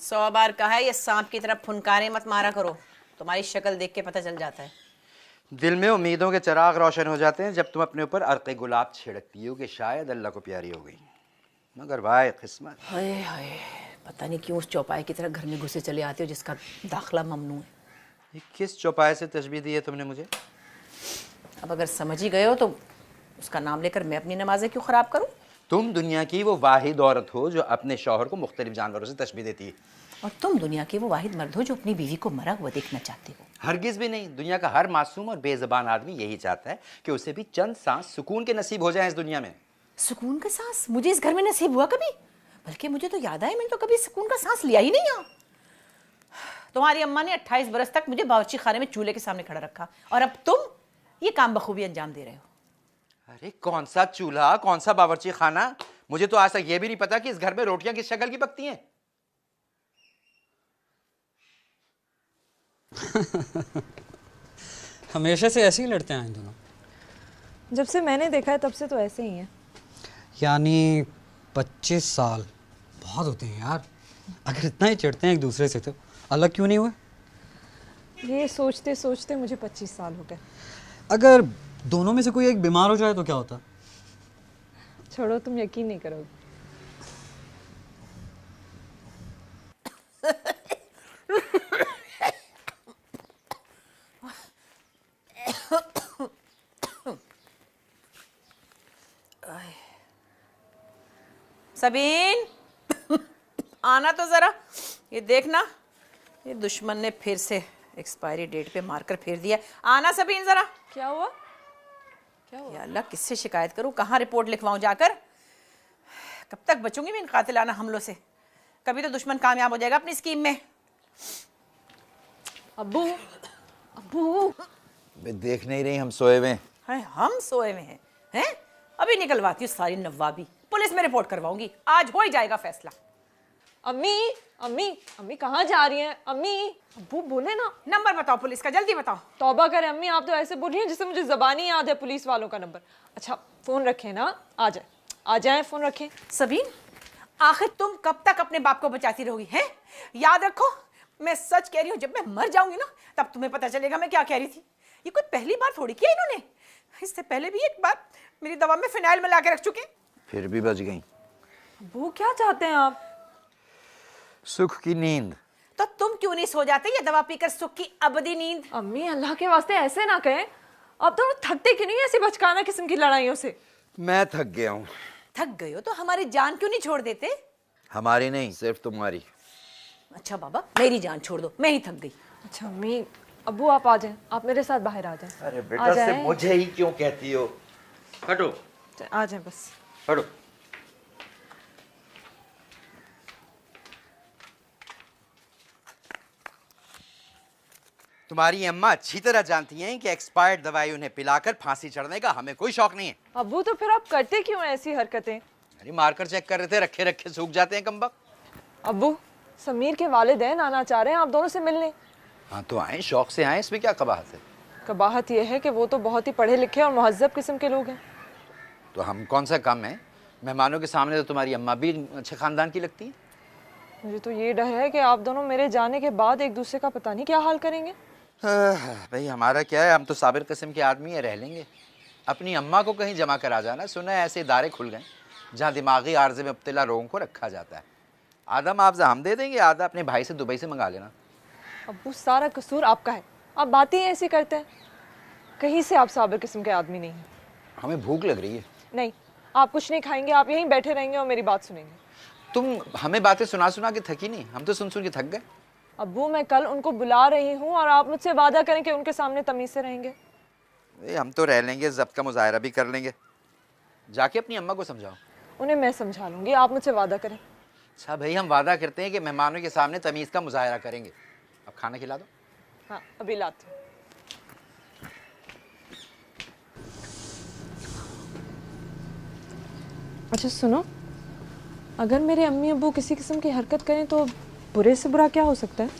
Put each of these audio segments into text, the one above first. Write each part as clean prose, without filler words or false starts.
100 बार कहा है ये सांप की तरफ फुनकारे मत मारा करो, तुम्हारी शक्ल देख के पता चल जाता है। दिल में उम्मीदों के चिराग रोशन हो जाते हैं जब तुम अपने ऊपर अर्क़े गुलाब छिड़कती हो कि शायद अल्लाह को प्यारी हो गई, मगर वाह किस्मत। हाय हाय, पता नहीं क्यों उस चौपाई की तरफ घर में घुसे चले आते हो जिसका दाखला ममनू है। ये किस चौपाए से तशबीह दी है तुमने मुझे? अब अगर समझ ही गए हो तो उसका नाम लेकर मैं अपनी नमाजें क्यों ख़राब करूं? तुम दुनिया की वो वाहिद औरत हो जो अपने शौहर को मुख्तलिफ जानवरों से तशबीह देती है। और तुम दुनिया के वो वाहिद मर्द हो जो अपनी बीवी को मरा हुआ देखना चाहते हो। हरगिज़ भी नहीं। दुनिया का हर मासूम और बेज़बान आदमी यही चाहता है कि उसे भी चंद सांस सुकून के नसीब हो जाए इस दुनिया में। सुकून का सांस मुझे इस घर में नसीब हुआ कभी? बल्कि मुझे तो याद है मैंने तो कभी सुकून का सांस लिया ही नहीं यहाँ। तुम्हारी अम्मा ने 28 बरस तक मुझे बावर्ची खाने में चूल्हे के सामने खड़ा रखा और अब तुम ये काम बखूबी अंजाम दे रहे हो। अरे कौन सा चूल्हा, कौन सा बावर्ची खाना? मुझे तो आज तक ये भी नहीं पता कि इस घर में रोटियां किस शक्ल की पकती हैं। हमेशा से ऐसे ही लड़ते हैं दोनों? जब से मैंने देखा है तब से तो ऐसे ही हैं। यानी 25 साल बहुत होते हैं यार। अगर इतना ही चिढ़ते हैं एक दूसरे से तो अलग क्यों नहीं हुए? ये सोचते सोचते मुझे 25 साल हो गए। अगर दोनों में से कोई एक बीमार हो जाए तो क्या होता? छोड़ो, तुम यकीन नहीं करोगे। सबीन आना तो जरा, ये देखना ये दुश्मन ने फिर से एक्सपायरी डेट पे मार्कर फेर दिया। आना सबीन जरा। क्या हुआ? क्या हुआ? या अल्लाह, किससे शिकायत करूं, कहाँ रिपोर्ट लिखवाऊं जाकर? कब तक बचूंगी मैं इन कातिलाना हमलों से? कभी तो दुश्मन कामयाब हो जाएगा अपनी स्कीम में। अब्बू, अब्बू, देख नहीं रही हम सोए हुए हैं? हम सोए हुए हैं? अभी निकलवाती हूँ सारी नवाबी, पुलिस में रिपोर्ट करवाऊंगी, आज हो ही जाएगा फैसला। अम्मी, अम्मी, अम्मी कहाँ जा रही हैं? अम्मी, अब्बू बोले ना। नंबर बताओ पुलिस का, जल्दी बताओ। तौबा करें अम्मी, आप तो ऐसे बोल रही हैं जिससे मुझे ज़बानी याद है पुलिस वालों का नंबर। अच्छा फ़ोन रखें ना, आ जाए, आ जाए, फ़ोन रखें। सबीन, आखिर तुम कब तक अपने बाप को बचाती रहोगी? हैं? याद रखो, मैं सच कह रही हूँ, जब मैं मर जाऊंगी ना तब तुम्हें पता चलेगा मैं क्या कह रही थी। ये कोई पहली बार थोड़ी किया इन्होंने, इससे पहले भी एक बार मेरी दवा में फिनाइल मिला के रख चुके। फिर भी बच गई। अब्बू क्या चाहते हैं आप? सुख की नींद। तो तुम क्यों नहीं सो जाते ये दवा पीकर सुख की अबदी नींद? अम्मी अल्लाह के वास्ते ऐसे ना कहें। अब तो थकते क्यों नहीं ऐसी बचकाना किस्म की लड़ाइयों से? मैं थक गया हूँ। थक गए हो तो हमारी जान क्यों नहीं छोड़ देते? हमारी नहीं, सिर्फ तुम्हारी। अच्छा बाबा, मेरी जान छोड़ दो, मैं ही थक गई। अच्छा अम्मी, अब्बू आप आ जाएं, आप मेरे साथ बाहर आ जाएं। अरे बेटा से मुझे ही क्यों कहती हो? हटो, आ जाएं बस। हटो। तुम्हारी अम्मा अच्छी तरह जानती हैं कि एक्सपायर्ड दवाई उन्हें पिलाकर फांसी चढ़ने का हमें कोई शौक नहीं है। अब्बू तो फिर आप करते क्यों हैं ऐसी हरकतें? अरे मारकर चेक कर रहे थे, रखे रखे सूख जाते हैं कमबख्त। अब्बू, समीर के वालिदैन आना चाह रहे हैं आप दोनों से मिलने। हाँ तो आए, शौक से आए, इसमें क्या कबाहत है? कबाहत यह है कि वो तो बहुत ही पढ़े लिखे और महज़्ज़ब किस्म के लोग हैं। तो हम कौन सा कम है? मेहमानों के सामने तो तुम्हारी अम्मा भी अच्छे खानदान की लगती है। मुझे तो ये डर है कि आप दोनों मेरे जाने के बाद एक दूसरे का पता नहीं क्या हाल करेंगे। भाई हमारा क्या है, हम तो साबिर किस्म के आदमी है, रह लेंगे। अपनी अम्मा को कहीं जमा करा जाना, सुना है ऐसे इदारे खुल गए जहाँ दिमागी आर्जे में मुब्तला लोगों को रखा जाता है। आधा मुआवजा हम दे देंगे, आधा अपने भाई से दुबई से मंगा लेना। अब्बू सारा कसूर आपका है, आप बातें ऐसी करते हैं। कहीं से आप साबिर किस्म के आदमी नहीं हैं। हमें भूख लग रही है। नहीं, आप कुछ नहीं खाएंगे, आप यहीं बैठे रहेंगे और मेरी बात सुनेंगे। तुम हमें बातें सुना सुना के थकी नहीं, हम तो सुन सुन के थक गए। अब्बू मैं कल उनको बुला रही हूँ और आप मुझसे वादा करें कि उनके सामने तमीज़ से रहेंगे। हम तो रह लेंगे, जब्त का मुजाहरा भी कर लेंगे। जाके अपनी अम्मा को समझाओ। उन्हें मैं समझा लूँगी, आप मुझसे वादा करें। अच्छा भाई, हम वादा करते हैं कि मेहमानों के सामने तमीज़ का मुजाहरा करेंगे। अब खाना खिला दो। हाँ अभी लाती हूँ। अच्छा सुनो, अगर मेरे अम्मी अब्बू किसी किस्म की हरकत करें तो बुरे से बुरा क्या हो सकता है?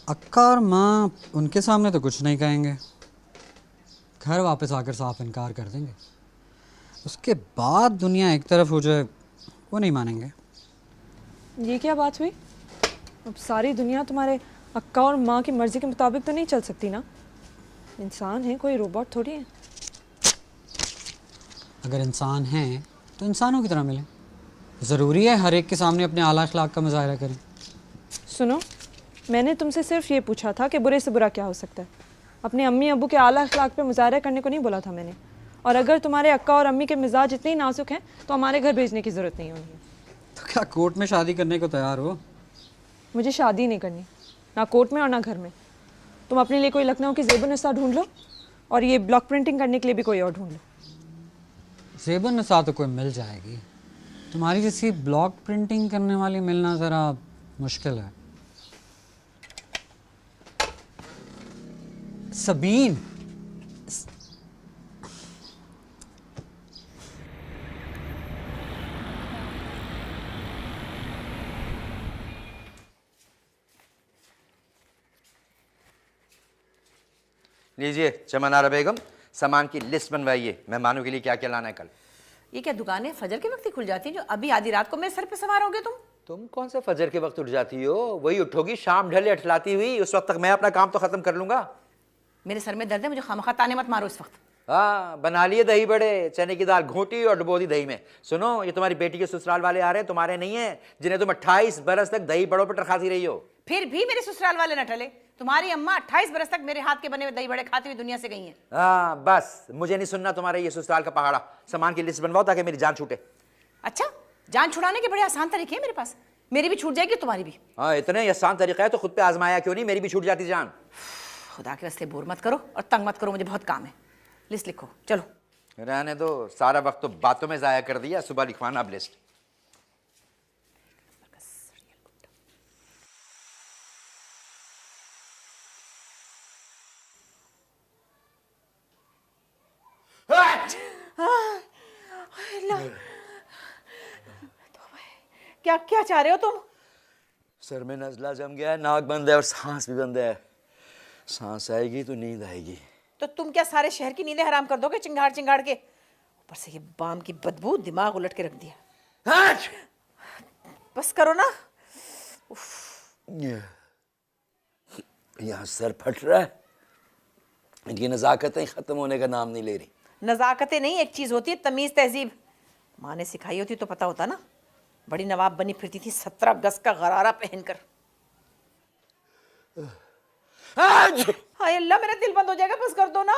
अक्का और माँ उनके सामने तो कुछ नहीं कहेंगे, घर वापस आकर साफ इनकार कर देंगे। उसके बाद दुनिया एक तरफ हो जाए वो नहीं मानेंगे। ये क्या बात हुई? अब सारी दुनिया तुम्हारे अक्का और माँ की मर्जी के मुताबिक तो नहीं चल सकती ना। इंसान है, कोई रोबोट थोड़ी है। अगर इंसान हैं तो इंसानों की तरह मिलें। ज़रूरी है हर एक के सामने अपने आला अखलाक का मुजाहरा करें? सुनो, मैंने तुमसे सिर्फ ये पूछा था कि बुरे से बुरा क्या हो सकता है। अपने अम्मी अबू के आला अखलाक पे मुजाहरा करने को नहीं बोला था मैंने। और अगर तुम्हारे अक्का और अम्मी के मिजाज इतने ही नाजुक हैं तो हमारे घर भेजने की ज़रूरत नहीं है उन्हें। तो क्या कोर्ट में शादी करने को तैयार हो? मुझे शादी नहीं करनी, ना कोर्ट में और ना घर में। तुम अपने लिए कोई लखनऊ की ज़ेबुन्निसा ढूंढ लो और ये ब्लॉक प्रिंटिंग करने के लिए भी कोई और ढूंढ लो। ज़ेबुन्निसा तो कोई मिल जाएगी, तुम्हारी जैसी ब्लॉक प्रिंटिंग करने वाली मिलना ज़रा मुश्किल है। सबीन, लीजिए चमनारा बेगम, सामान की लिस्ट बनवाइए, मेहमानों के लिए क्या क्या लाना है कल। ये क्या दुकानें फजर के वक्त ही खुल जाती हैं जो अभी आधी रात को मेरे सर पे सवार होगे तुम कौन से फजर के वक्त उठ जाती हो? वही उठोगी शाम ढले अठलाती हुई, उस वक्त तक मैं अपना काम तो खत्म कर लूंगा। मेरे सर में दर्द है, मुझे खामखा ताने मत मारो इस वक्त। हाँ, बना लिए दही बड़े, चने की दाल घोटी और डुबो दी दही में। सुनो, ये तुम्हारी बेटी के ससुराल वाले आ रहे हैं, तुम्हारे नहीं है, जिन्हें तुम 28 बरस तक दही बड़ों पर खाती रही हो। फिर भी मेरे ससुराल वाले न टले। तुम्हारी अम्मा 28 बरस तक मेरे हाथ के बने हुए दही बड़े खाती हुई दुनिया से गई हैं। हाँ बस, मुझे नहीं सुनना तुम्हारे ये ससुराल का पहाड़ा। सामान की लिस्ट बनवाओ ताकि मेरी जान छूटे। अच्छा, जान छुड़ाने के बड़े आसान तरीके हैं मेरे पास। मेरी भी छूट जाएगी, तुम्हारी भी। हाँ, इतने आसान तरीका है तो खुद पे आजमाया क्यों नहीं, मेरी भी छूट जाती जान। खुदा के वास्ते बोर मत करो और तंग मत करो, मुझे बहुत काम है। लिस्ट लिखो, चलो। रहने दो, सारा वक्त तो बातों में जाया कर दिया, सुबह लिखवाना अब लिस्ट। क्या क्या चाह रहे हो तुम? सर में नजला जम गया है, नाक बंद है और सांस भी बंद है। सांस आएगी तो नींद आएगी। तो तुम क्या सारे शहर की नींदें हराम कर दोगे चिंगाड़ चिंगाड़ के? ऊपर से ये बाम की बदबू दिमाग उलट के रख दिया। बस करो ना। यहाँ सर फट रहा है, इनकी नजाकतें खत्म होने का नाम नहीं ले रही। नजाकतें नहीं, एक चीज होती है तमीज तहजीब। माँ ने सिखाई होती तो पता होता ना। बड़ी नवाब बनी फिरती थी 17 गज का गरारा पहनकर। हाय अल्लाह, मेरा दिल बंद हो जाएगा, बस कर दो ना।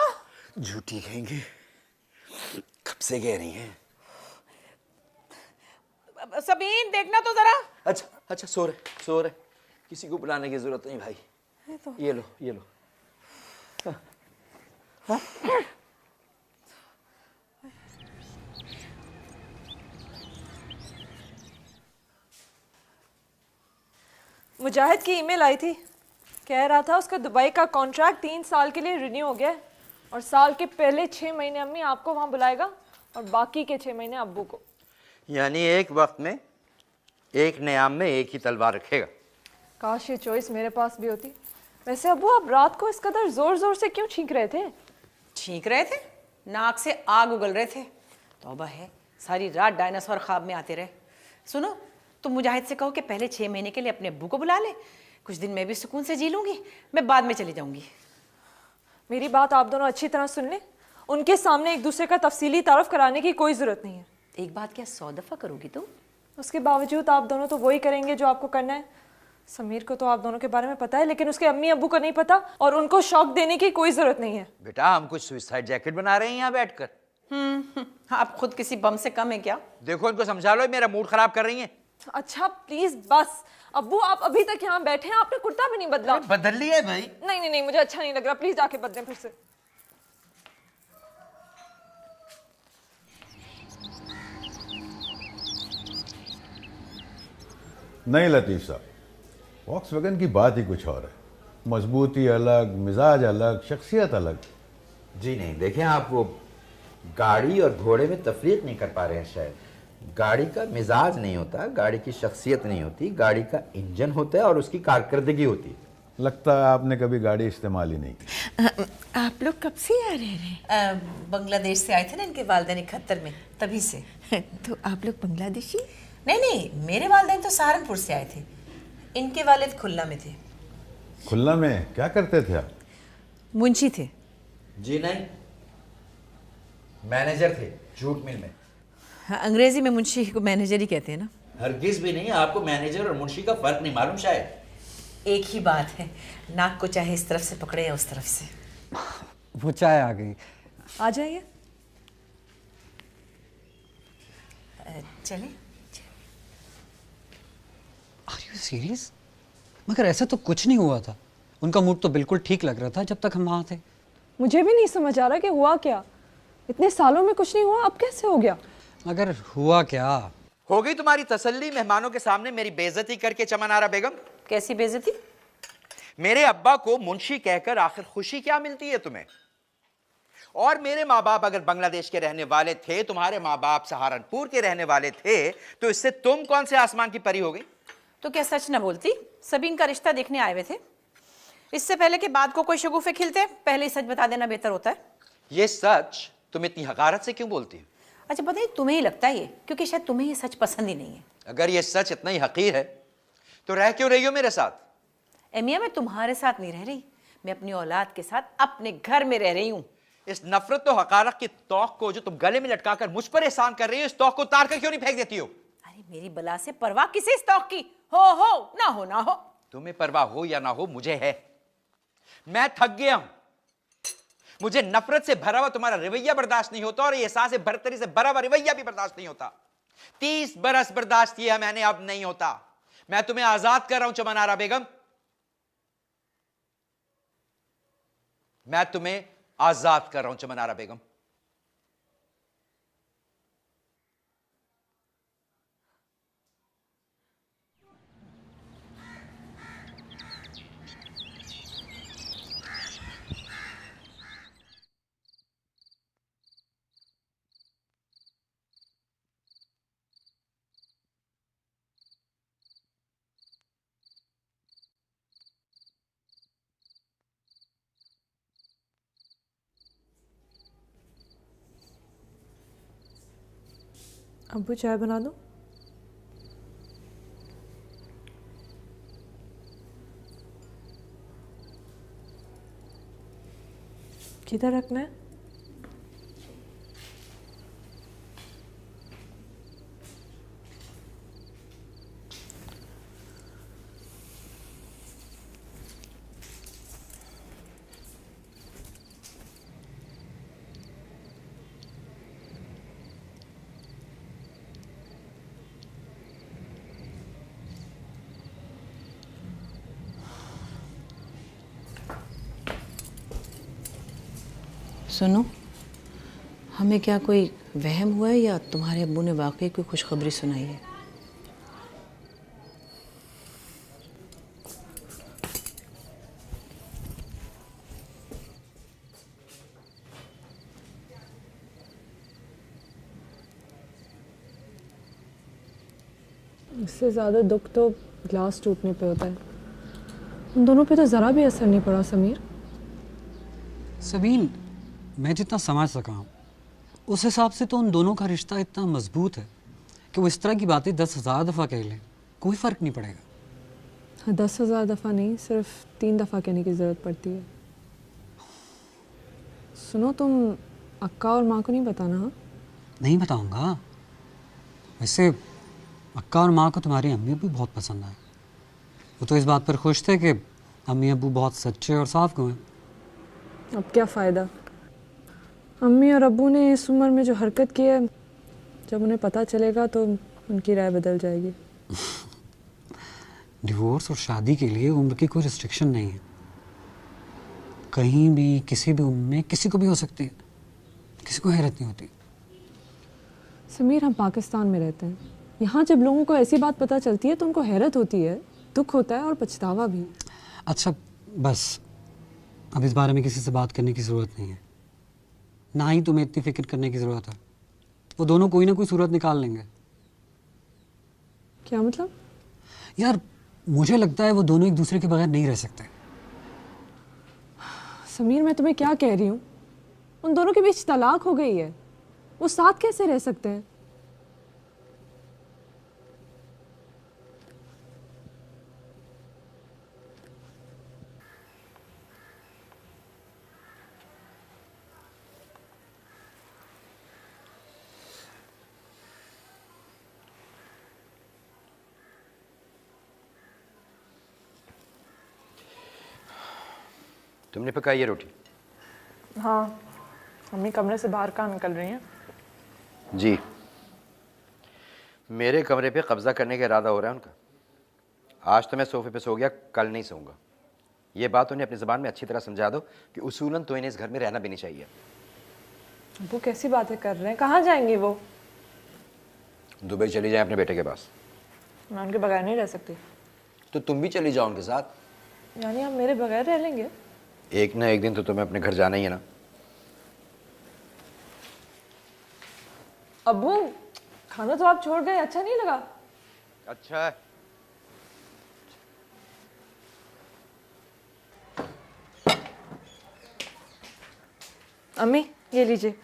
झूठी कहेंगी, कब से कह रही हैं। सबीन देखना तो जरा। अच्छा अच्छा, सो रहे, किसी को बुलाने की जरूरत नहीं भाई। ये लो। मुजाहिद की ईमेल आई थी, कह रहा था उसका दुबई का कॉन्ट्रैक्ट 3 साल के लिए रिन्यू हो गया है और साल के पहले 6 महीने अम्मी आपको वहाँ बुलाएगा और बाकी के 6 महीने अब्बू को। यानी एक वक्त में एक नियाम में एक ही तलवार रखेगा। काश ये चॉइस मेरे पास भी होती। वैसे अब्बू, आप रात को इस कदर जोर जोर से क्यों छींक रहे थे? छींक रहे थे? नाक से आग उगल रहे थे। तौबा है, सारी रात डायनासोर ख्वाब में आते रहे। सुनो, तुम मुजाहिद से कहो कि पहले 6 महीने के लिए अपने अब्बू को बुला ले, कुछ दिन मैं भी सुकून से जी लूंगी, मैं बाद में चली जाऊंगी। मेरी बात आप दोनों अच्छी तरह सुन लें, उनके सामने एक दूसरे का तफसीली तारुफ कराने की कोई ज़रूरत नहीं है। एक बात क्या 100 दफ़ा करोगी तुम? उसके बावजूद आप दोनों तो वही करेंगे जो आपको करना है। समीर को तो आप दोनों के बारे में पता है, लेकिन उसके अम्मी अब्बू को नहीं पता और उनको शौक देने की कोई ज़रूरत नहीं है। बेटा, हम कुछ सुसाइड जैकेट बना रहे हैं यहाँ बैठकर। आप खुद किसी बम से कम है क्या? देखो इनको समझा लो, मेरा मूड खराब कर रही हैं। अच्छा प्लीज बस। अब्बू, आप अभी तक यहाँ बैठे हैं, आपने कुर्ता भी नहीं बदला। बदल लिया भाई। नहीं, मुझे अच्छा नहीं लग रहा, प्लीज जाके बदलें फिर से। नहीं लतीफ़ साहब, वॉक्सवैगन की बात ही कुछ और है। मजबूती अलग, मिजाज अलग, शख्सियत अलग। जी नहीं, देखें आप वो गाड़ी और घोड़े में तफरीक नहीं कर पा रहे हैं शायद। गाड़ी का मिजाज नहीं होता, गाड़ी की शख्सियत नहीं होती, गाड़ी का इंजन होता है और उसकी कारकर्दगी होती है। लगता है आपने कभी गाड़ी इस्तेमाल ही नहीं की। आप लोग कब से आ रहे हैं? बांग्लादेश से आए थे ना इनके वालिदैन 71 में, तभी से। तो आप लोग बांग्लादेशी? नहीं, मेरे वालिदैन तो सहारनपुर से आए थे। इनके वालिद खुल्ला में थे। खुल्ला में क्या करते थे आप? मुंशी थे। जी नहीं, मैनेजर थे जूट मिल में। हाँ, अंग्रेजी में मुंशी को मैनेजर ही कहते हैं ना। हरगिज भी नहीं, आपको मैनेजर और मुंशी का फर्क नहीं मालूम शायद। एक ही बात है, नाक को चाहे इस तरफ से पकड़े या उस तरफ से। वो चाय आ गई। आ जाइए। चले। Are you serious? मगर ऐसा तो कुछ नहीं हुआ था। उनका मूड तो बिल्कुल ठीक लग रहा था जब तक हम वहाँ थे। मुझे भी नहीं समझ आ रहा कि हुआ क्या। इतने सालों में कुछ नहीं हुआ, अब कैसे हो गया? मगर हुआ क्या? हो गई तुम्हारी तसल्ली मेहमानों के सामने मेरी बेइज्जती करके चमनारा बेगम? कैसी बेइज्जती? मेरे अब्बा को मुंशी कहकर आखिर खुशी क्या मिलती है तुम्हें? और मेरे माँ बाप अगर बांग्लादेश के रहने वाले थे, तुम्हारे माँ बाप सहारनपुर के रहने वाले थे, तो इससे तुम कौन से आसमान की परी हो गई? तो क्या सच ना बोलती? सभी इनका रिश्ता देखने आए हुए थे। इससे पहले कि बाद को कोई शगुफे खिलते, पहले ही सच बता देना बेहतर होता है। ये सच तुम इतनी हकारत से क्यों बोलती हो? अच्छा, पता नहीं तुम्हें ही लगता है ये, क्योंकि शायद तुम्हें ये सच पसंद ही नहीं है। अगर ये सच इतना ही हकीर है तो रह क्यों रही हो मेरे साथ? मियां, मैं तुम्हारे साथ नहीं रह रही, मैं अपनी औलाद के साथ अपने घर में रह रही हूँ। इस नफरत तो हकारत की तौक को जो तुम गले में लटकाकर मुझ पर एहसान कर रही हो, इस तौक को उतार कर क्यों नहीं फेंक देती हो? अरे मेरी बला से परवाह किसे इस तौक की? हो ना हो ना हो। तुम्हें परवाह हो या ना हो, मुझे है। मैं थक गया हूं। मुझे नफरत से भरा हुआ तुम्हारा रवैया बर्दाश्त नहीं होता और ये एहसास बरतरी से भरा हुआ रवैया भी बर्दाश्त नहीं होता। 30 बरस बर्दाश्त किया मैंने, अब नहीं होता। मैं तुम्हें आजाद कर रहा हूं चमनारा बेगम, मैं तुम्हें आजाद कर रहा हूं चमनारा बेगम। अब्बू चाय बना दो। किधर रखना है? सुनो, हमें क्या कोई वहम हुआ है या तुम्हारे अब्बू ने वाकई कोई खुशखबरी सुनाई है? इससे ज़्यादा दुख तो ग्लास टूटने पे होता है। उन दोनों पे तो ज़रा भी असर नहीं पड़ा समीर। सबीन, मैं जितना समझ सका हूँ उस हिसाब से तो उन दोनों का रिश्ता इतना मजबूत है कि वो इस तरह की बातें 10,000 दफ़ा कह लें, कोई फ़र्क नहीं पड़ेगा। हाँ, 10,000 दफ़ा नहीं, सिर्फ 3 दफ़ा कहने की ज़रूरत पड़ती है। सुनो, तुम अक्का और माँ को नहीं बताना। हाँ, नहीं बताऊँगा। वैसे अक्का और माँ को तुम्हारी अम्मी अब्बू बहुत पसंद आए। वो तो इस बात पर खुश थे कि अम्मी अब्बू बहुत सच्चे और साफ गए। अब क्या फ़ायदा? अम्मी और अब्बू ने इस उम्र में जो हरकत की है, जब उन्हें पता चलेगा तो उनकी राय बदल जाएगी। डिवोर्स और शादी के लिए उम्र की कोई रिस्ट्रिक्शन नहीं है। कहीं भी किसी भी उम्र में किसी को भी हो सकती है, किसी को हैरत नहीं होती। समीर, हम पाकिस्तान में रहते हैं। यहाँ जब लोगों को ऐसी बात पता चलती है तो उनको हैरत होती है, दुख होता है और पछतावा भी। अच्छा बस, अब इस बारे में किसी से बात करने की ज़रूरत नहीं है, ना ही तुम्हें इतनी फिक्र करने की ज़रूरत है। वो दोनों कोई ना कोई सूरत निकाल लेंगे। क्या मतलब? यार, मुझे लगता है वो दोनों एक दूसरे के बगैर नहीं रह सकते। समीर, मैं तुम्हें क्या कह रही हूँ? उन दोनों के बीच तलाक हो गई है, वो साथ कैसे रह सकते हैं? तुमने पकाई है रोटी? हाँ, अम्मी कमरे से बाहर कहाँ निकल रही हैं? जी, मेरे कमरे पे कब्जा करने का इरादा हो रहा है उनका। आज तो मैं सोफे पे सो गया, कल नहीं सोऊंगा। ये बात उन्हें अपनी ज़बान में अच्छी तरह समझा दो कि उसूलन तो इन्हें इस घर में रहना भी नहीं चाहिए। वो कैसी बातें कर रहे हैं? कहाँ जाएंगी वो? दुबई चली जाए अपने बेटे के पास। मैं उनके बगैर नहीं रह सकती। तो तुम भी चली जाओ उनके साथ। यानी आप मेरे बगैर रह लेंगे? एक ना एक दिन तो तुम्हें अपने घर जाना ही है ना। अब्बू, खाना तो आप छोड़ गए, अच्छा नहीं लगा? अच्छा है। अम्मी ये लीजिए,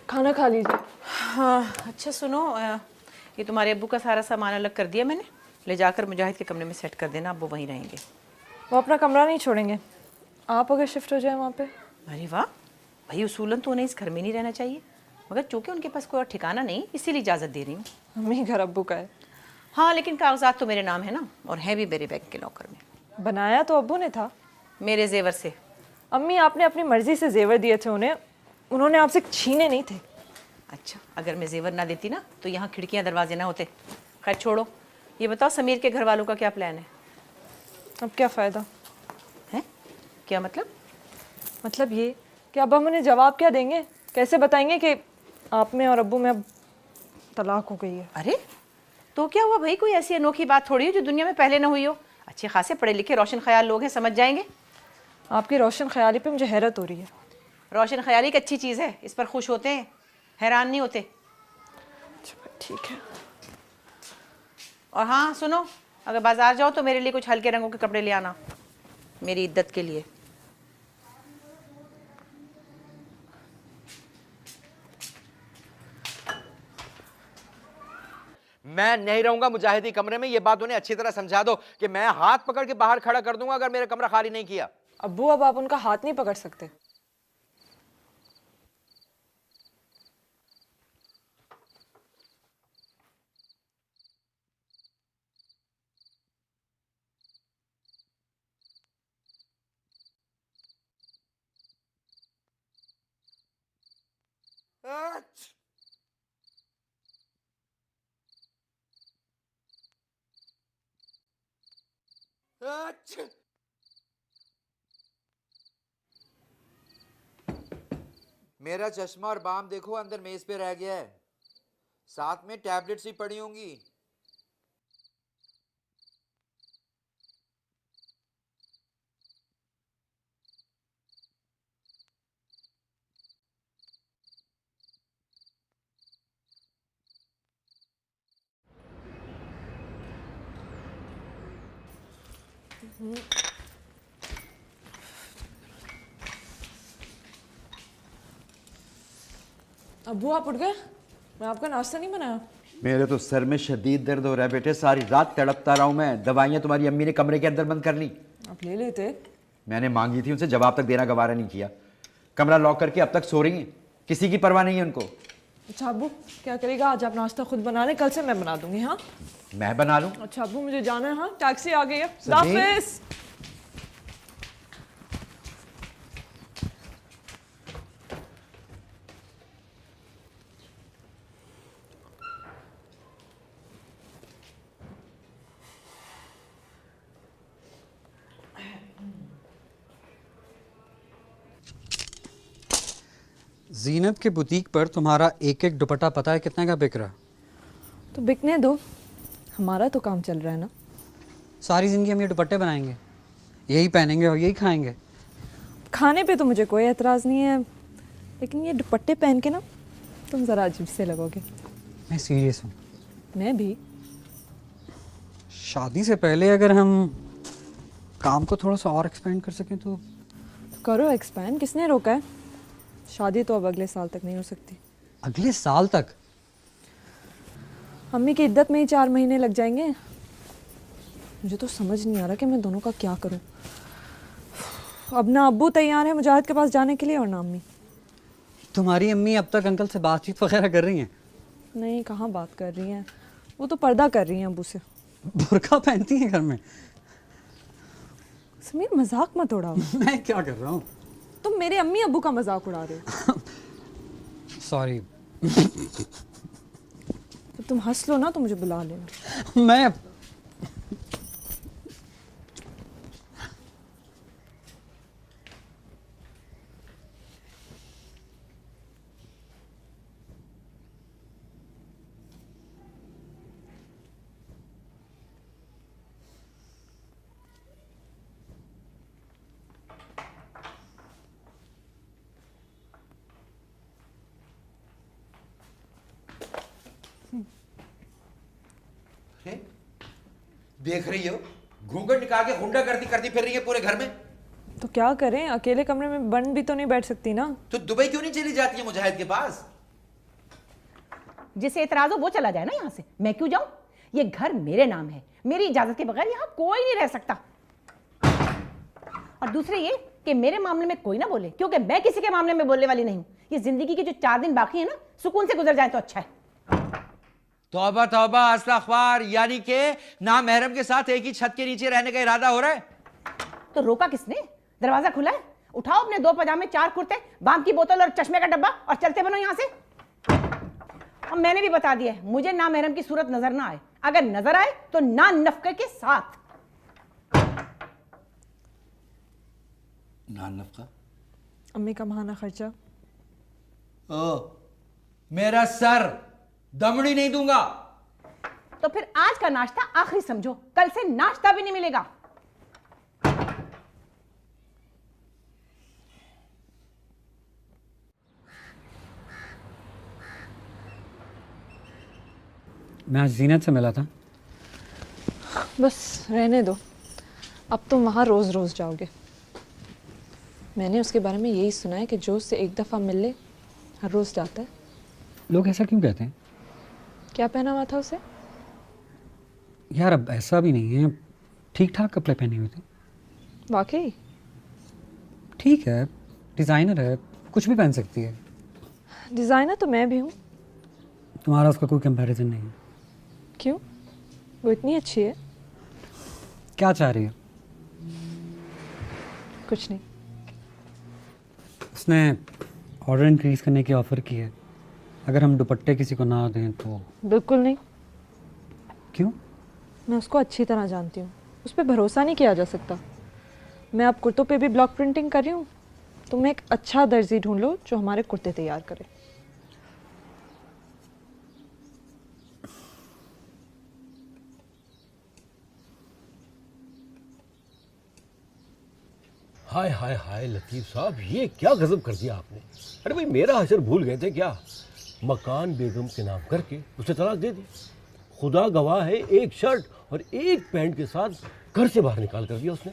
खाना खा लीजिए। हाँ अच्छा सुनो, ये तुम्हारे अब्बू का सारा सामान अलग कर दिया मैंने, ले जाकर मुजाहिद के कमरे में सेट कर देना, अब वो वहीं रहेंगे। वो अपना कमरा नहीं छोड़ेंगे, आप अगर शिफ्ट हो जाए वहाँ पे। अरे वाह भाई, उसूलन तो उन्हें इस घर में नहीं रहना चाहिए, मगर चूंकि उनके पास कोई और ठिकाना नहीं इसीलिए इजाज़त दे रही हूँ। अम्मी घर अब्बू का है। हाँ लेकिन कागजात तो मेरे नाम है ना, और है भी मेरे बैंक के लॉकर में। बनाया तो अब्बू ने था। मेरे जेवर से। अम्मी आपने अपनी मर्जी से जेवर दिए थे उन्हें, उन्होंने आपसे छीने नहीं थे। अच्छा, अगर मैं जेवर ना देती ना तो यहाँ खिड़कियाँ दरवाजे ना होते। खैर छोड़ो, ये बताओ समीर के घर वालों का क्या प्लान है? अब क्या फ़ायदा है? क्या मतलब? मतलब ये कि अब हम उन्हें जवाब क्या देंगे, कैसे बताएंगे कि आप में और अब्बू में अब तलाक हो गई है? अरे तो क्या हुआ भाई, कोई ऐसी अनोखी बात थोड़ी है जो दुनिया में पहले ना हुई हो। अच्छे खासे पढ़े लिखे रोशन ख्याल लोग हैं, समझ जाएंगे। आपकी रोशन ख्याली पे मुझे हैरत हो रही है। रोशन ख्याली एक अच्छी चीज़ है, इस पर खुश होते हैं, हैरान नहीं होते। ठीक है। और हाँ सुनो, अगर बाजार जाओ तो मेरे लिए कुछ हल्के रंगों के कपड़े ले आना, मेरी इद्दत के लिए। मैं नहीं रहूंगा मुजाहिदी कमरे में, ये बात उन्हें अच्छी तरह समझा दो कि मैं हाथ पकड़ के बाहर खड़ा कर दूंगा अगर मेरा कमरा खाली नहीं किया। अब्बू अब आप उनका हाथ नहीं पकड़ सकते। मेरा चश्मा और बाम देखो अंदर मेज पे रह गया है, साथ में टैबलेट्स भी पड़ी होंगी। अब्बू आप उठ गए? मैं आपका नाश्ता नहीं बनाया। मेरे तो सर में शदीद दर्द हो रहा है बेटे, सारी रात तड़पता रहा हूं मैं। दवाइयां तुम्हारी अम्मी ने कमरे के अंदर बंद कर ली। आप ले लेते। मैंने मांगी थी उनसे, जवाब तक देना गवारा नहीं किया। कमरा लॉक करके अब तक सो रही हैं, किसी की परवाह नहीं है उनको। अच्छा अब्बू क्या करेगा, आज आप नाश्ता खुद बना लें, कल से मैं बना दूंगी। हाँ मैं बना लूं? अच्छा अब्बू मुझे जाना है, हाँ टैक्सी आ गई है। समीर? हाफिज़। ज़ीनब के बुटीक पर तुम्हारा एक एक दुपट्टा पता है कितने का बिक रहा है? तो बिकने दो, हमारा तो काम चल रहा है ना। सारी ज़िंदगी हम ये दुपट्टे बनाएंगे, यही पहनेंगे और यही खाएंगे। खाने पे तो मुझे कोई एतराज़ नहीं है, लेकिन ये दुपट्टे पहन के ना तुम ज़रा अजीब से लगोगे। मैं सीरियस हूँ। मैं भी। शादी से पहले अगर हम काम को थोड़ा सा और एक्सपेंड कर सकें तो करो एक्सपैंड, किसने रोका है? शादी तो अब अगले साल तक नहीं हो सकती। अगले साल तक? अम्मी की इद्दत में ही 4 महीने लग जाएंगे। मुझे तो समझ नहीं आ रहा कि मैं दोनों का क्या करूं। अब ना अब्बू तैयार है मुजाहिद के पास जाने के लिए और ना अम्मी। तुम्हारी अम्मी अब तक अंकल से बातचीत वगैरह कर रही हैं? नहीं, कहाँ बात कर रही हैं, वो तो पर्दा कर रही हैं अब्बू से। बुर्का पहनती हैं घर में? समीर मजाक मत उड़ाओ। मैं क्या कर रहा हूँ? तुम मेरे अम्मी अब्बू का मजाक उड़ा रहे हो। सॉरी। तो तुम हंस लो ना तो मुझे बुला लेना। मैं देख रही हो, घूंघट निकाल के गुंडागर्दी करती फिर रही है पूरे घर में। तो क्या करें, अकेले कमरे में बंद भी तो नहीं बैठ सकती ना। तो दुबई क्यों नहीं चली जाती है मुजाहिद के पास? जिसे एतराज हो वो चला जाए ना यहाँ से, मैं क्यों जाऊं? ये घर मेरे नाम है, मेरी इजाजत के बगैर यहाँ कोई नहीं रह सकता। और दूसरे ये कि मेरे मामले में कोई ना बोले, क्योंकि मैं किसी के मामले में बोलने वाली नहीं हूं। ये जिंदगी के जो 4 दिन बाकी है ना, सुकून से गुजर जाए तो अच्छा है। तौबा तौबा अस्तगफार, यानी कि नामहरम के साथ एक ही छत के नीचे रहने का इरादा हो रहा है? तो रोका किसने? दरवाजा खुला है, उठाओ अपने 2 पजामे, 4 कुर्ते, बाम की बोतल और चश्मे का डब्बा और चलते बनो यहां से। और मैंने भी बता दिया है, मुझे नामहरम की सूरत नजर ना आए, अगर नजर आए तो ना नफके के साथ। ना नफका? अम्मी का महाना खर्चा। ओ, मेरा सर दमड़ी नहीं दूंगा। तो फिर आज का नाश्ता आखिरी समझो, कल से नाश्ता भी नहीं मिलेगा। मैं आज जीनत से मिला था। बस रहने दो, अब तुम वहाँ रोज़ रोज़ जाओगे। मैंने उसके बारे में यही सुना है कि जो उससे एक दफ़ा मिल ले हर रोज़ जाता है। लोग ऐसा क्यों कहते हैं? क्या पहना हुआ था उसे? यार अब ऐसा भी नहीं है, ठीक ठाक कपड़े पहने हुए थे। वाकई? ठीक है, डिज़ाइनर है, कुछ भी पहन सकती है। डिज़ाइनर तो मैं भी हूँ। तुम्हारा उसका कोई कंपैरिजन नहीं है। क्यों? वो इतनी अच्छी है। क्या चाह रही है? कुछ नहीं। उसने ऑर्डर इंक्रीज़ करने की ऑफ़र की है, अगर हम दुपट्टे किसी को ना दें तो। बिल्कुल नहीं। क्यों? मैं उसको अच्छी तरह जानती हूँ, उस पर भरोसा नहीं किया जा सकता। मैं अब कुर्तों पे भी ब्लॉक प्रिंटिंग कर रही हूँ। तुम एक अच्छा दर्जी ढूंढ लो जो हमारे कुर्ते तैयार करे। हाय हाय हाय लतीफ़ साहब, ये क्या गजब कर दिया आपने। अरे भाई, मेरा हशर भूल गए थे क्या? मकान बेगम के नाम करके उसे तलाक दे दी। खुदा गवाह है, एक शर्ट और एक पैंट के साथ घर से बाहर निकाल कर दिया उसने।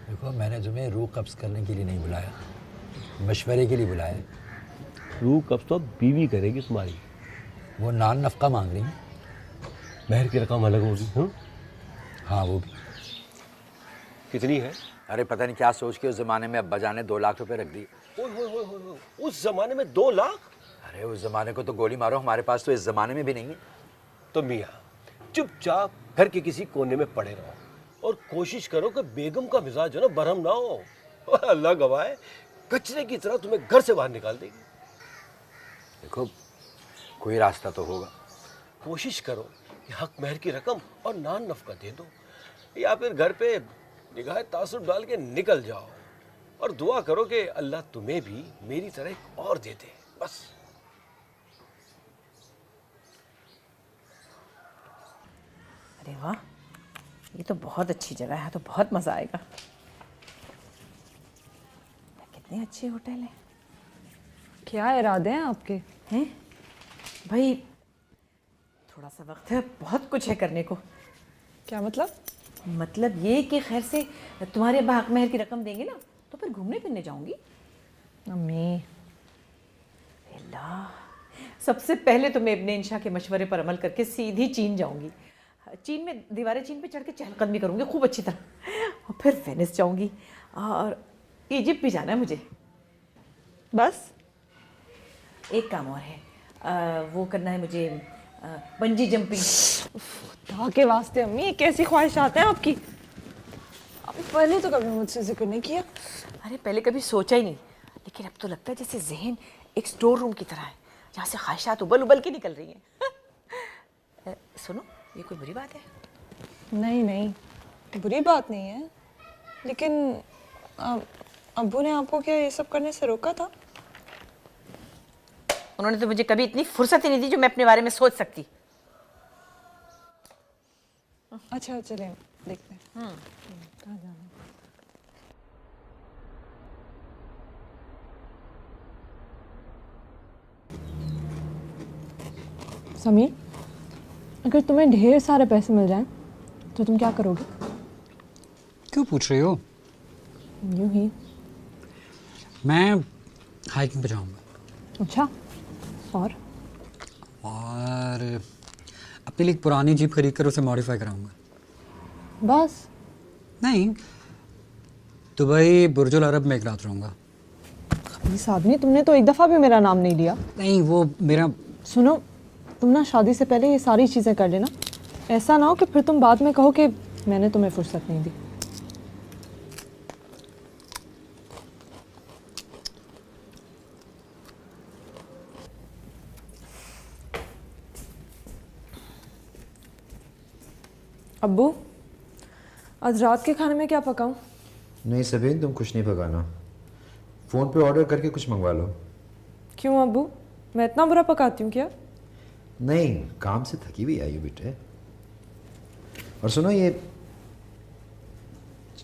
देखो, मैंने तुम्हें रूह कब्ज़ करने के लिए नहीं बुलाया, मशवरे के लिए बुलाया है। रूह कब्ज़ तो अब बीवी करेगी तुम्हारी। वो नान नफ़का मांग रही है। महर की रकम अलग होगी। हाँ, वो भी। कितनी है? अरे पता नहीं क्या सोच के उस जमाने में अब्बा जान ने 2 लाख रुपए रख दिए। उस जमाने में 2 लाख? अरे उस जमाने को तो गोली मारो, हमारे पास तो इस जमाने में भी नहीं है। तो मियाँ चुपचाप घर के किसी कोने में पड़े रहो और कोशिश करो कि बेगम का मिजाज जो ना बरहम ना हो। और अल्लाह गवाह है, कचरे की तरह तुम्हें घर से बाहर निकाल देगी। देखो, कोई रास्ता तो होगा। कोशिश करो कि हक महर की रकम और नान नफका दे दो, या फिर घर पे निगाह तासुब डाल के निकल जाओ और दुआ करो कि अल्लाह तुम्हें भी मेरी तरह एक और दे दे, बस। अरे वाह, ये तो बहुत अच्छी जगह है, तो बहुत मज़ा आएगा। कितने अच्छे होटल हैं। क्या इरादे हैं आपके? हैं भाई, थोड़ा सा वक्त है, बहुत कुछ है करने को। क्या मतलब? मतलब ये कि खैर से तुम्हारे अब्बा हक महर की रकम देंगे ना, तो फिर घूमने फिरने जाऊंगी। अम्मी, अल्लाह, सबसे पहले तो मैं इब्ने इंशा के मशवरे पर अमल करके सीधी चीन जाऊंगी। चीन में दीवारें चीन पे चढ़ के चहलकदमी करूंगी खूब अच्छी तरह, और फिर वेनिस जाऊंगी और इजिप्ट भी जाना है मुझे। बस एक काम और है, वो करना है मुझे, बंजी जंपिंग। खुदा के वास्ते अम्मी, ये कैसी ख्वाहिशात हैं आपकी? पहले तो कभी मुझसे जिक्र नहीं किया। अरे पहले कभी सोचा ही नहीं, लेकिन अब तो लगता है जैसे जहन एक स्टोर रूम की तरह है जहाँ से ख्वाहिशात उबल उबल के निकल रही हैं। सुनो, ये कोई बुरी बात है? नहीं नहीं, बुरी बात नहीं है, लेकिन अब्बू ने आपको क्या ये सब करने से रोका था? उन्होंने तो मुझे कभी इतनी फुर्सत ही नहीं दी जो मैं अपने बारे में सोच सकती। अच्छा चलें देखते हैं। कहाँ जाना है? समीर, अगर तुम्हें ढेर सारे पैसे मिल जाएं तो तुम क्या करोगे? क्यों पूछ रही हो? यूं ही। मैं हाइकिंग पे जाऊँगा। अच्छा, और अपने लिए एक पुरानी जीप खरीद कर उसे मॉडिफाई कराऊंगा। बस? नहीं, दुबई बुर्जुल अरब में एक रात रहूँगा। इस आदमी, तुमने तो एक दफ़ा भी मेरा नाम नहीं लिया। नहीं, वो मेरा... सुनो, तुम ना शादी से पहले ये सारी चीज़ें कर लेना, ऐसा ना हो कि फिर तुम बाद में कहो कि मैंने तुम्हें फुर्सत नहीं दी। अब्बू, आज रात के खाने में क्या पकाऊं? नहीं सबीन, तुम कुछ नहीं पकाना, फ़ोन पे ऑर्डर करके कुछ मंगवा लो। क्यों अब्बू, मैं इतना बुरा पकाती हूँ क्या? नहीं, काम से थकी हुई आई हो बेटे। और सुनो, ये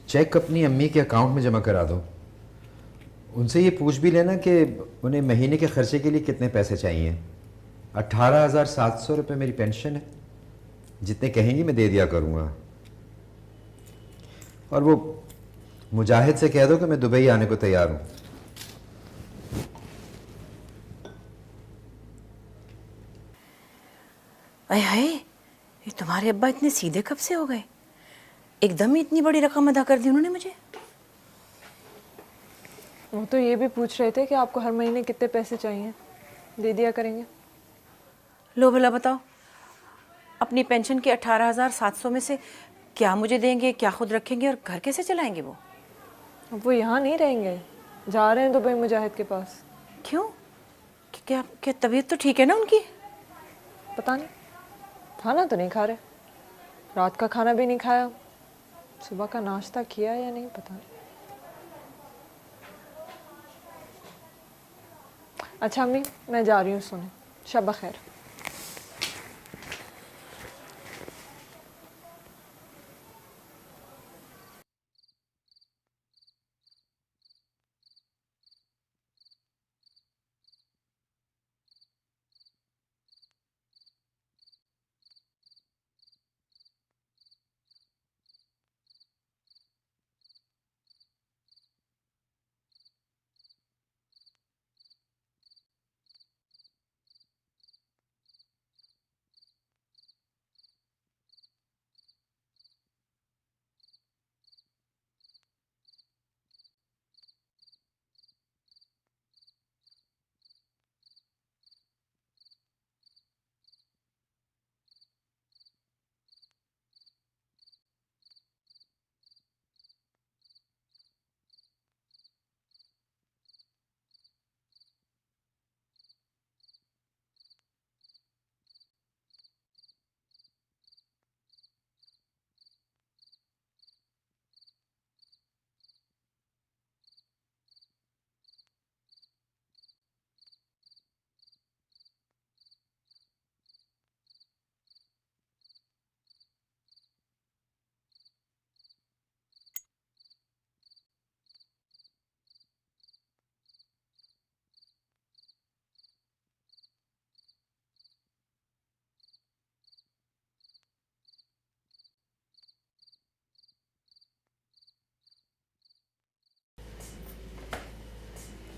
चेक अपनी अम्मी के अकाउंट में जमा करा दो। उनसे ये पूछ भी लेना कि उन्हें महीने के खर्चे के लिए कितने पैसे चाहिए। 18,700 रुपये मेरी पेंशन है, जितने कहेंगी मैं दे दिया करूँगा। और वो मुजाहिद से कह दो कि मैं दुबई आने को तैयार हूँ। अरे हाय, ये तुम्हारे अब्बा इतने सीधे कब से हो गए? एकदम ही इतनी बड़ी रकम अदा कर दी उन्होंने मुझे। वो तो ये भी पूछ रहे थे कि आपको हर महीने कितने पैसे चाहिए, दे दिया करेंगे। लो भला बताओ, अपनी पेंशन के 18,700 में से क्या मुझे देंगे, क्या खुद रखेंगे और घर कैसे चलाएंगे वो? अब वो यहाँ नहीं रहेंगे, जा रहे हैं दुबई मुजाहिद के पास। क्यों? क्या तबीयत तो ठीक है ना उनकी? पता नहीं, खाना तो नहीं खा रहे, रात का खाना भी नहीं खाया, सुबह का नाश्ता किया या नहीं पता नहीं। अच्छा अम्मी, मैं जा रही हूँ सोने, शब खैर।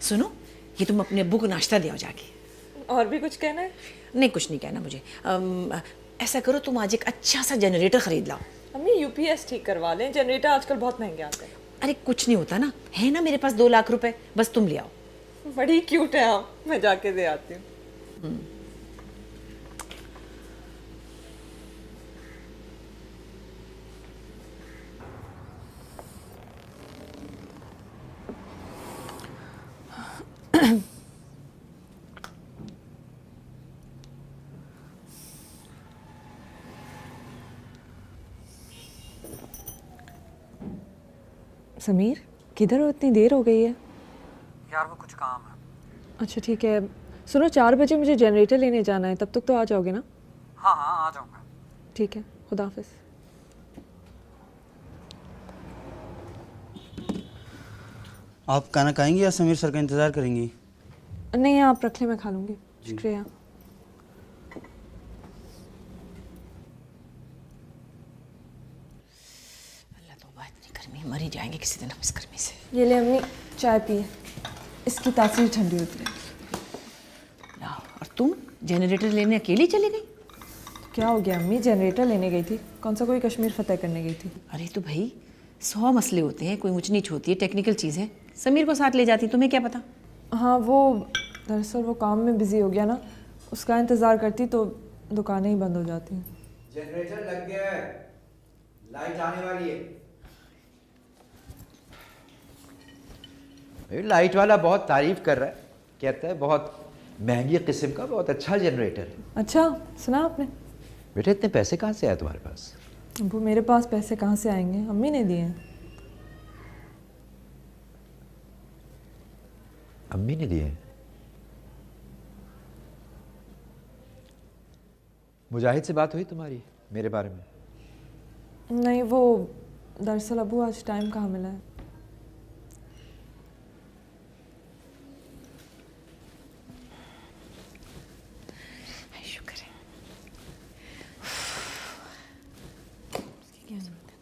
सुनो, ये तुम अपने अब्बू को नाश्ता दे आओ जाके। और भी कुछ कहना है? नहीं, कुछ नहीं कहना मुझे। ऐसा करो, तुम आज एक अच्छा सा जनरेटर खरीद लाओ। अम्मी यूपीएस ठीक करवा लें, जनरेटर आजकल बहुत महंगे आते हैं। अरे कुछ नहीं होता ना, है ना मेरे पास 2 लाख रुपए, बस तुम ले आओ। बड़ी क्यूट है आप, मैं जाके दे आती हूँ। समीर किधर हो, इतनी देर हो गई है। यार वो कुछ काम है। अच्छा ठीक है, सुनो 4 बजे मुझे जनरेटर लेने जाना है, तब तक तो आ जाओगे ना? हाँ हाँ आ जाऊँगा। ठीक है, खुदा हाफिज़। आप खाना खाएंगी या समीर सर का इंतज़ार करेंगी? नहीं आप रख ले, मैं खा लूँगी, शुक्रिया। अल्लाह तौबा, इतनी गर्मी है, मर ही जाएंगे किसी दिन हम इस गर्मी से। ये ले अम्मी चाय पिए, इसकी तासीर ठंडी होती है। लाओ, और तुम जनरेटर लेने अकेली चली गई? क्या हो गया अम्मी, जनरेटर लेने गई थी, कौन सा कोई कश्मीर फतेह करने गई थी। अरे तो भाई 100 मसले होते हैं, कोई ऊंच नीच होती है, टेक्निकल चीज़ है। समीर को साथ ले जाती, तुम्हें क्या पता। हाँ वो दरअसल वो काम में बिज़ी हो गया ना, उसका इंतज़ार करती तो दुकानें ही बंद हो जाती। जनरेटर लग गया है, लाइट आने वाली है। लाइट वाला बहुत तारीफ कर रहा है, कहता है बहुत महंगी किस्म का बहुत अच्छा जनरेटर है। अच्छा सुना आपने? बेटा इतने पैसे कहाँ से आए तुम्हारे पास? वो मेरे पास पैसे कहाँ से आएंगे, अम्मी ने दिए हैं। अम्मी ने दिए? मुजाहिद से बात हुई तुम्हारी मेरे बारे में? नहीं वो दरअसल अबू आज टाइम कहाँ मिला है। शुक्र है। क्या जरूरत है?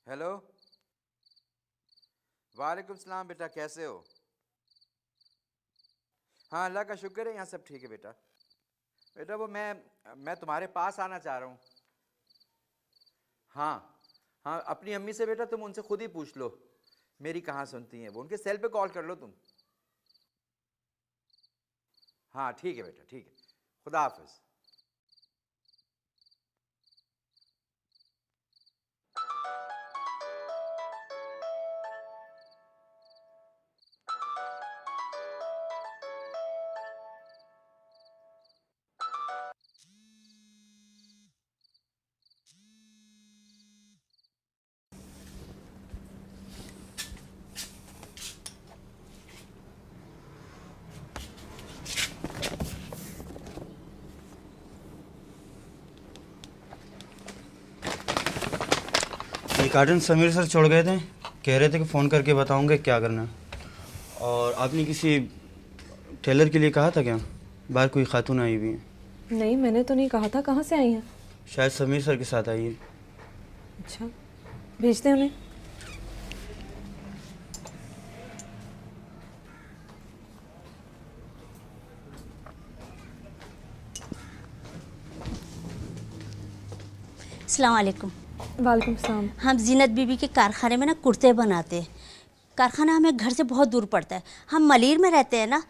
हेलो, वालेकुम सलाम बेटा, कैसे हो? हाँ अल्लाह का शुक्र है, यहाँ सब ठीक है बेटा। बेटा वो मैं तुम्हारे पास आना चाह रहा हूँ। हाँ हाँ अपनी अम्मी से बेटा तुम उनसे खुद ही पूछ लो मेरी कहाँ सुनती हैं, वो उनके सेल पे कॉल कर लो तुम। हाँ ठीक है बेटा, ठीक है, खुदा हाफिज। ये कार्टन समीर सर छोड़ गए थे, कह रहे थे कि फ़ोन करके बताऊंगे क्या करना है। और आपने किसी टेलर के लिए कहा था क्या? बाहर कोई खातून आई हुई है। नहीं मैंने तो नहीं कहा था, कहाँ से आई हैं? शायद समीर सर के साथ आई है। अच्छा भेजते हैं उन्हें। अस्सलाम वालेकुम। वालेकुम सलाम। हम जीनत बीबी के कारखाने में ना कुर्ते बनाते हैं। कारखाना हमें घर से बहुत दूर पड़ता है, हम मलीर में रहते हैं ना।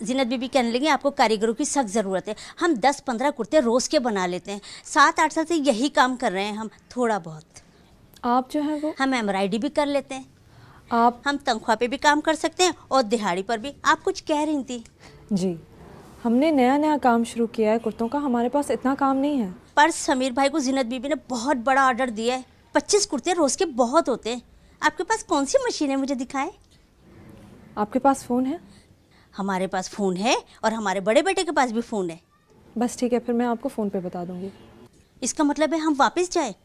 जीनत बीबी कहने लगी आपको कारीगरों की सख्त ज़रूरत है। हम 10-15 कुर्ते रोज़ के बना लेते हैं। 7-8 साल से यही काम कर रहे हैं हम, थोड़ा बहुत। आप जो है वो हम एम्ब्रॉयडरी भी कर लेते हैं। आप हम तनख्वाह पे भी काम कर सकते हैं और दिहाड़ी पर भी। आप कुछ कह रही थी? जी हमने नया नया काम शुरू किया है कुर्तों का, हमारे पास इतना काम नहीं है। पर समीर भाई को जीनत बीबी ने बहुत बड़ा ऑर्डर दिया है। 25 कुर्ते रोज़ के बहुत होते हैं। आपके पास कौन सी मशीन है, मुझे दिखाएं। आपके पास फ़ोन है? हमारे पास फ़ोन है और हमारे बड़े बेटे के पास भी फ़ोन है। बस ठीक है, फिर मैं आपको फ़ोन पे बता दूंगी। इसका मतलब है हम वापस जाए?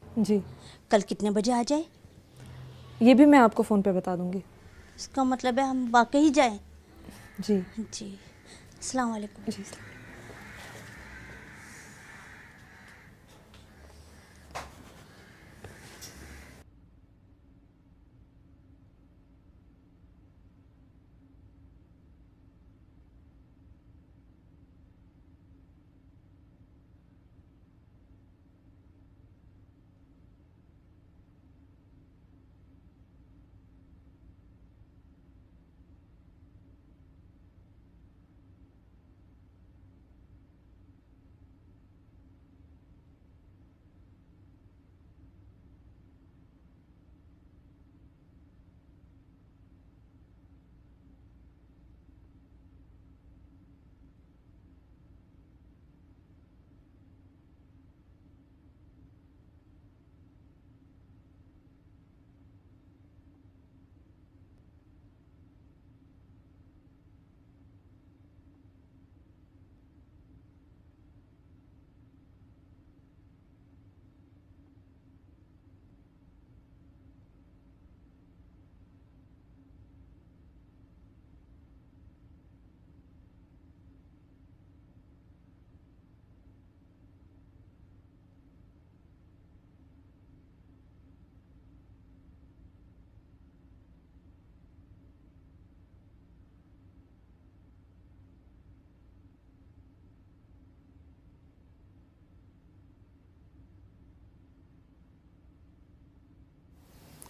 जी। कल कितने बजे आ जाए? ये भी मैं आपको फ़ोन पे बता दूंगी। इसका मतलब है हम वाकई जाए? जी जी। अस्सलाम वालेकुम। जी।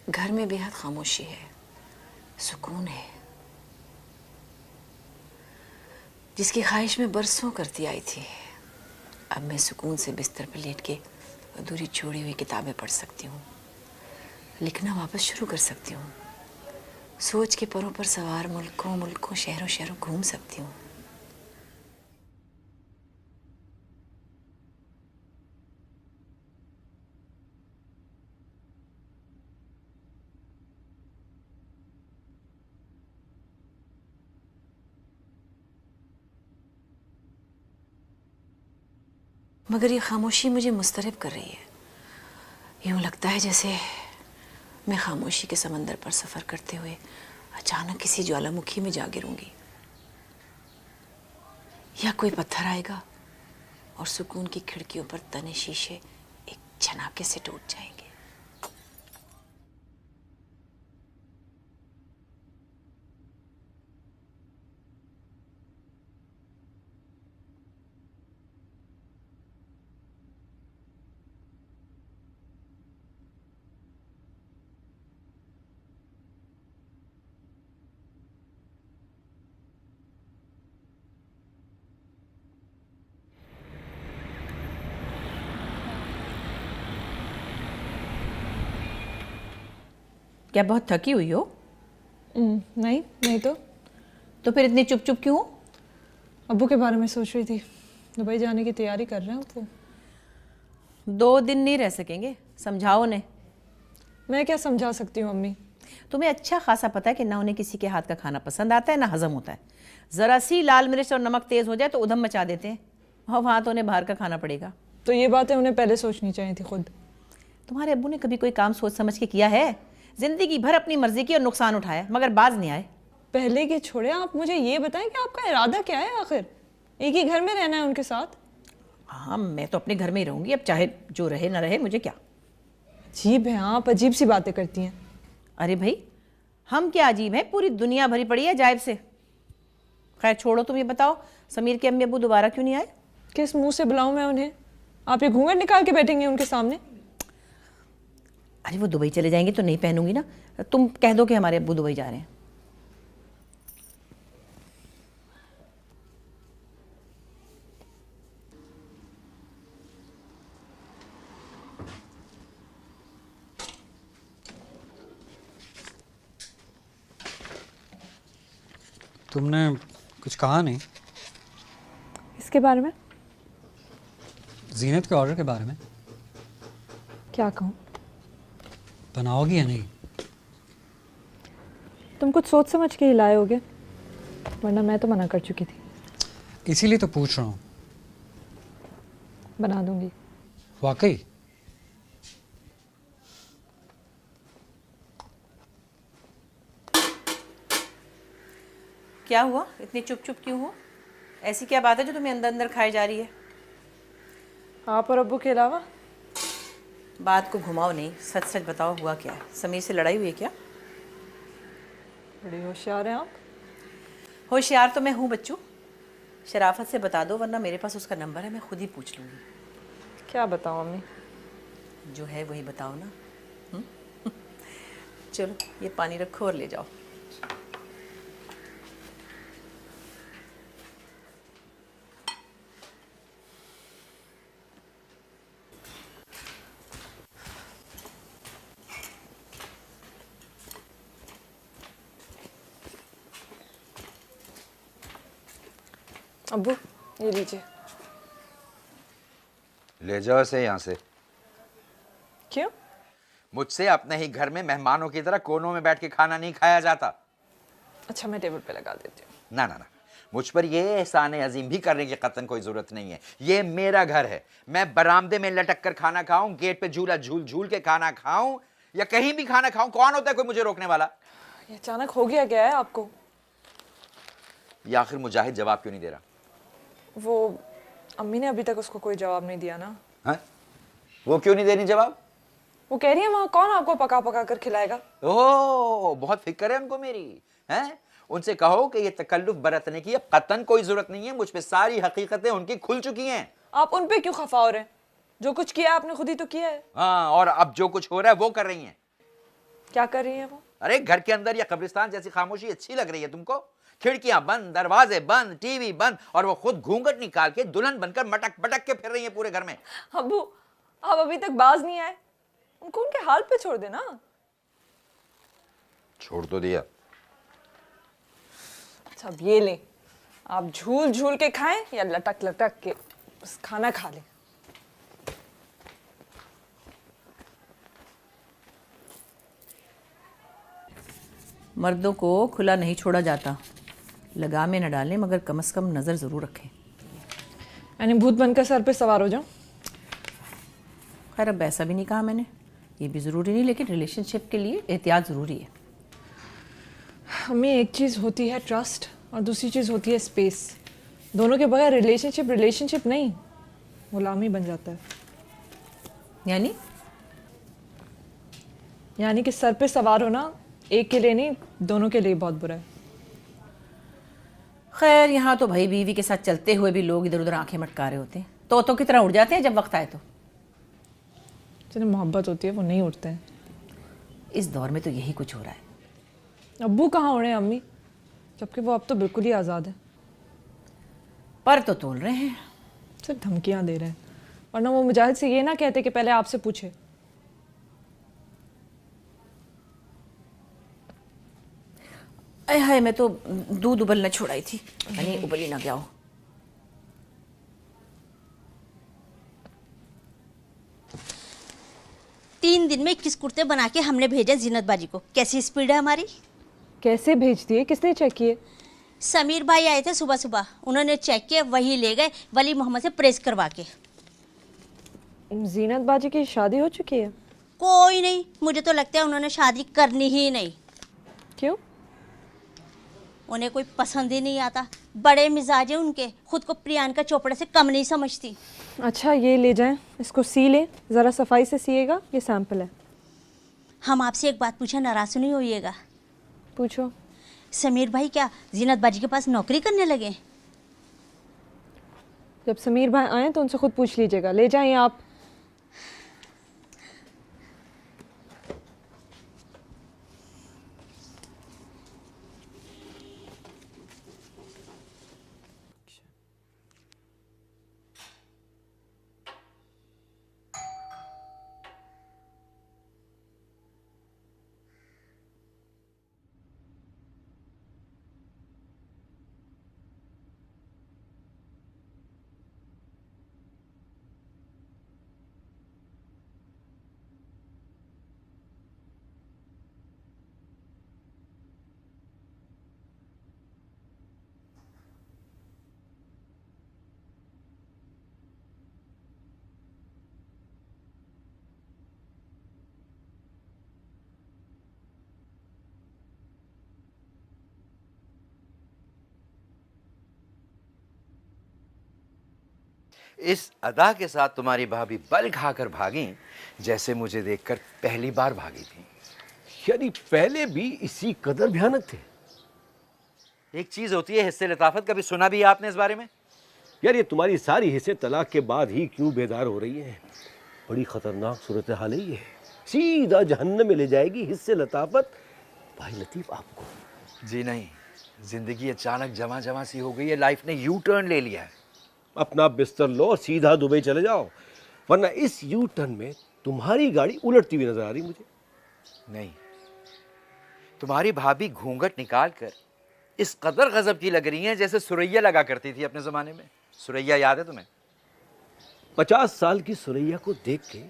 घर में बेहद खामोशी है, सुकून है, जिसकी ख्वाहिश में बरसों करती आई थी। अब मैं सुकून से बिस्तर पर लेट के अधूरी छोड़ी हुई किताबें पढ़ सकती हूँ, लिखना वापस शुरू कर सकती हूँ, सोच के परों पर सवार मुल्कों मुल्कों शहरों शहरों घूम सकती हूँ। मगर ये खामोशी मुझे मुस्तरब कर रही है। यूँ लगता है जैसे मैं खामोशी के समंदर पर सफ़र करते हुए अचानक किसी ज्वालामुखी में जा गिरूंगी, या कोई पत्थर आएगा और सुकून की खिड़कियों पर तने शीशे एक झनाके से टूट जाएंगे। क्या बहुत थकी हुई हो? नहीं नहीं तो फिर इतनी चुप चुप क्यों? अब्बू के बारे में सोच रही थी। दुबई जाने की तैयारी कर रहे हैं वो। 2 दिन नहीं रह सकेंगे, समझाओ उन्हें। मैं क्या समझा सकती हूँ अम्मी? तुम्हें अच्छा खासा पता है कि ना उन्हें किसी के हाथ का खाना पसंद आता है ना हजम होता है। ज़रा सी लाल मिर्च और नमक तेज़ हो जाए तो उधम मचा देते हैं, और वहाँ तो उन्हें बाहर का खाना पड़ेगा। तो ये बातें उन्हें पहले सोचनी चाहिए थी खुद। तुम्हारे अब्बू ने कभी कोई काम सोच समझ के किया है? जिंदगी भर अपनी मर्जी की और नुकसान उठाया, मगर बाज नहीं आए। पहले के छोड़े, आप मुझे ये बताएं कि आपका इरादा क्या है? आखिर एक ही घर में रहना है उनके साथ? हाँ, मैं तो अपने घर में ही रहूंगी, अब चाहे जो रहे ना रहे मुझे क्या। अजीब है, आप अजीब सी बातें करती हैं। अरे भाई, हम क्या अजीब हैं? पूरी दुनिया भरी पड़ी है जायब से। खैर छोड़ो, तुम ये बताओ समीर के अम्मी अब्बू दोबारा क्यों नहीं आए? किस मुंह से बुलाऊं मैं उन्हें? आप ये घूंघट निकाल के बैठेंगे उनके सामने? अरे वो दुबई चले जाएंगे तो नहीं पहनूंगी ना। तुम कह दो कि हमारे अब्बू दुबई जा रहे हैं। तुमने कुछ कहा नहीं? इसके बारे में? जीनत के ऑर्डर के बारे में? क्या कहूँ? बनाओगी या नहीं? तुम कुछ सोच समझ के ही लाए होगे, वरना मैं तो मना कर चुकी थी। इसीलिए तो पूछ रहा हूँ। बना दूंगी। वाकई? क्या हुआ, इतनी चुप चुप क्यों हो? ऐसी क्या बात है जो तुम्हें अंदर अंदर खाई जा रही है? आप और अब्बू के अलावा? बात को घुमाओ नहीं, सच सच बताओ, हुआ क्या है? समीर से लड़ाई हुई है क्या? बड़ी होशियार हैं आप। होशियार तो मैं हूँ बच्चू। शराफत से बता दो, वरना मेरे पास उसका नंबर है, मैं खुद ही पूछ लूँगी। क्या बताऊँ अम्मी? जो है वही बताओ ना। चलो ये पानी रखो और ले जाओ। अब्बू ये लीजिए। ले जाओ इसे यहाँ से। क्यों? मुझसे अपने ही घर में मेहमानों की तरह कोनों में बैठ के खाना नहीं खाया जाता। अच्छा मैं टेबल पे लगा देती हूँ। ना ना ना, मुझ पर ये एहसान अजीम भी करने की कतन कोई जरूरत नहीं है। ये मेरा घर है, मैं बरामदे में लटक कर खाना खाऊं, गेट पे झूला झूल झूल के खाना खाऊं, या कहीं भी खाना खाऊं, कौन होता है कोई मुझे रोकने वाला? ये अचानक हो गया क्या है आपको? या आखिर मुजाहिद जवाब क्यों नहीं दे रहा? वो अम्मी ने अभी तक उसको कोई जवाब नहीं दिया ना। है? वो क्यों नहीं दे रही जवाब? वो कह रही है वहाँ कौन आपको पका पका कर खिलाएगा। ओह, बहुत फिक्र है उनको मेरी। हैं? उनसे कहो कि ये तकल्लुफ बरतने की अब कतन कोई जरूरत नहीं है, मुझ पे सारी हकीकतें उनकी खुल चुकी हैं। आप उन पे क्यों खफा हो रहे हैं? जो कुछ किया आपने खुद ही तो किया है। हाँ, और अब जो कुछ हो रहा है वो कर रही हैं। क्या कर रही है वो? अरे घर के अंदर या कब्रिस्तान जैसी खामोशी अच्छी लग रही है तुमको? खिड़कियां बंद, दरवाजे बंद, टीवी बंद, और वो खुद घूंघट निकाल के दुल्हन बनकर मटक मटक के फिर रही है पूरे घर में। अब्बू, आप अभी तक बाज नहीं आए, उनको उनके हाल पे छोड़ देना। छोड़ तो दिया। अच्छा अब ये ले, आप झूल झूल के खाएं या लटक लटक के, बस खाना खा ले। मर्दों को खुला नहीं छोड़ा जाता, लगा में न डालें मगर कम से कम नज़र ज़रूर रखें। यानी भूत बनकर सर पे सवार हो जाऊं? खैर अब ऐसा भी नहीं कहा मैंने, ये भी ज़रूरी नहीं, लेकिन रिलेशनशिप के लिए एहतियात ज़रूरी है। हमें एक चीज़ होती है ट्रस्ट और दूसरी चीज़ होती है स्पेस। दोनों के बगैर रिलेशनशिप नहीं, गुलामी बन जाता है। यानी कि सर पे सवार होना एक के लिए नहीं, दोनों के लिए बहुत बुरा है। खैर यहाँ तो भाई बीवी के साथ चलते हुए भी लोग इधर उधर आंखें मटका रहे होते हैं, तोतों की तरह उड़ जाते हैं जब वक्त आए तो। जिन्हें मोहब्बत होती है वो नहीं उड़ते हैं। इस दौर में तो यही कुछ हो रहा है। अब्बू कहाँ उड़े हैं अम्मी, जबकि वो अब तो बिल्कुल ही आज़ाद है। पर तो तोल रहे हैं, सिर्फ धमकियाँ दे रहे हैं, वरना वो मुजाहिद से ये ना कहते कि पहले आपसे पूछे। अरे हाय, मैं तो दूध उबलना छोड़ाई थी, यानी उबल ही ना गया हो। तीन दिन में 21 कुर्ते बना के हमने भेजा जीनत बाजी को। कैसी स्पीड है हमारी? कैसे भेज दिए, किसने चेक किए? समीर भाई आए थे सुबह सुबह, उन्होंने चेक किया, वही ले गए वली मोहम्मद से प्रेस करवा के। जीनत बाजी की शादी हो चुकी है? कोई नहीं, मुझे तो लगता है उन्होंने शादी करनी ही नहीं। क्यों? उन्हें कोई पसंद ही नहीं आता, बड़े मिजाज है उनके, खुद को प्रियंका चोपड़ा से कम नहीं समझती। अच्छा ये ले जाएं, इसको सी लें, ज़रा सफाई से सिएगा, ये सैंपल है। हम आपसे एक बात पूछे, नाराज नहीं होइएगा। पूछो। समीर भाई क्या जीनत बाजी के पास नौकरी करने लगे? जब समीर भाई आए तो उनसे खुद पूछ लीजिएगा। ले जाएं आप। इस अदा के साथ तुम्हारी भाभी बल खाकर भागी जैसे मुझे देखकर पहली बार भागी थी। यानी पहले भी इसी कदर भयानक थे? एक चीज होती है हिस्से लताफत, कभी सुना भी है आपने इस बारे में? यार ये तुम्हारी सारी हिस्से तलाक के बाद ही क्यों बेदार हो रही हैं? बड़ी खतरनाक सूरत हाल है ये, सीधा जहन्नम में ले जाएगी हिस्से लताफत भाई लतीफ़ आपको। जी नहीं, जिंदगी अचानक जमा जमा सी हो गई है, लाइफ ने यू टर्न ले लिया है। अपना बिस्तर लो और सीधा दुबई चले जाओ, वरना इस यू टर्न में तुम्हारी गाड़ी उलटती हुई नजर आ रही मुझे। नहीं, तुम्हारी भाभी घूंघट निकाल कर इस कदर गजब की लग रही हैं जैसे सुरैया लगा करती थी अपने जमाने में। सुरैया याद है तुम्हें? 50 साल की सुरैया को देख के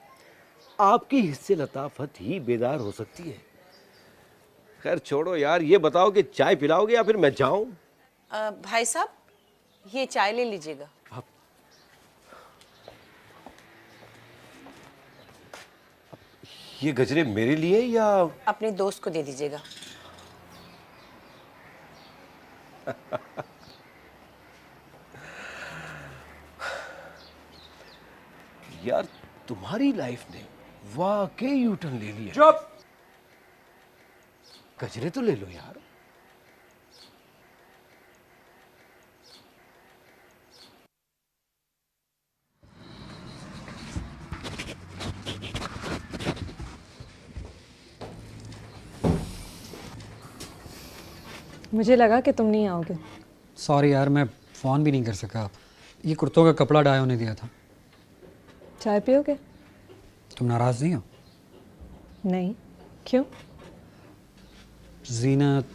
आपकी हिस्से लताफत ही बेदार हो सकती है। खैर छोड़ो यार, ये बताओ कि चाय पिलाओगे या फिर मैं जाऊं? भाई साहब, ये चाय ले लीजिएगा। ये गजरे मेरे लिए या अपने दोस्त को दे दीजिएगा। यार तुम्हारी लाइफ ने वाकई यू टर्न ले लिया। चुप! गजरे तो ले लो यार। मुझे लगा कि तुम नहीं आओगे। सॉरी यार, मैं फ़ोन भी नहीं कर सका। ये कुर्तों का कपड़ा डाय होने दिया था। चाय पियोगे? तुम नाराज़ नहीं हो? नहीं, क्यों? जीनत।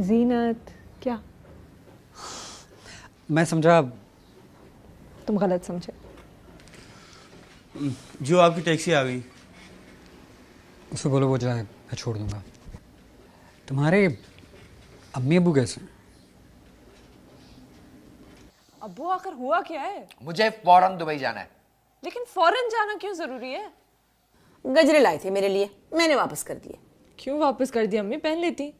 जीनत क्या? मैं समझा। तुम गलत समझे। जो आपकी टैक्सी आ गई। उससे बोलो वो जाए, मैं छोड़ दूंगा। तुम्हारे अम्मी अबू कैसे हैं? अब्बू आखिर हुआ क्या है? मुझे फौरन दुबई जाना है। लेकिन फौरन जाना क्यों जरूरी है? गजरे लाए थे मेरे लिए, मैंने वापस कर दिए। क्यों वापस कर दिया? अम्मी पहन लेती।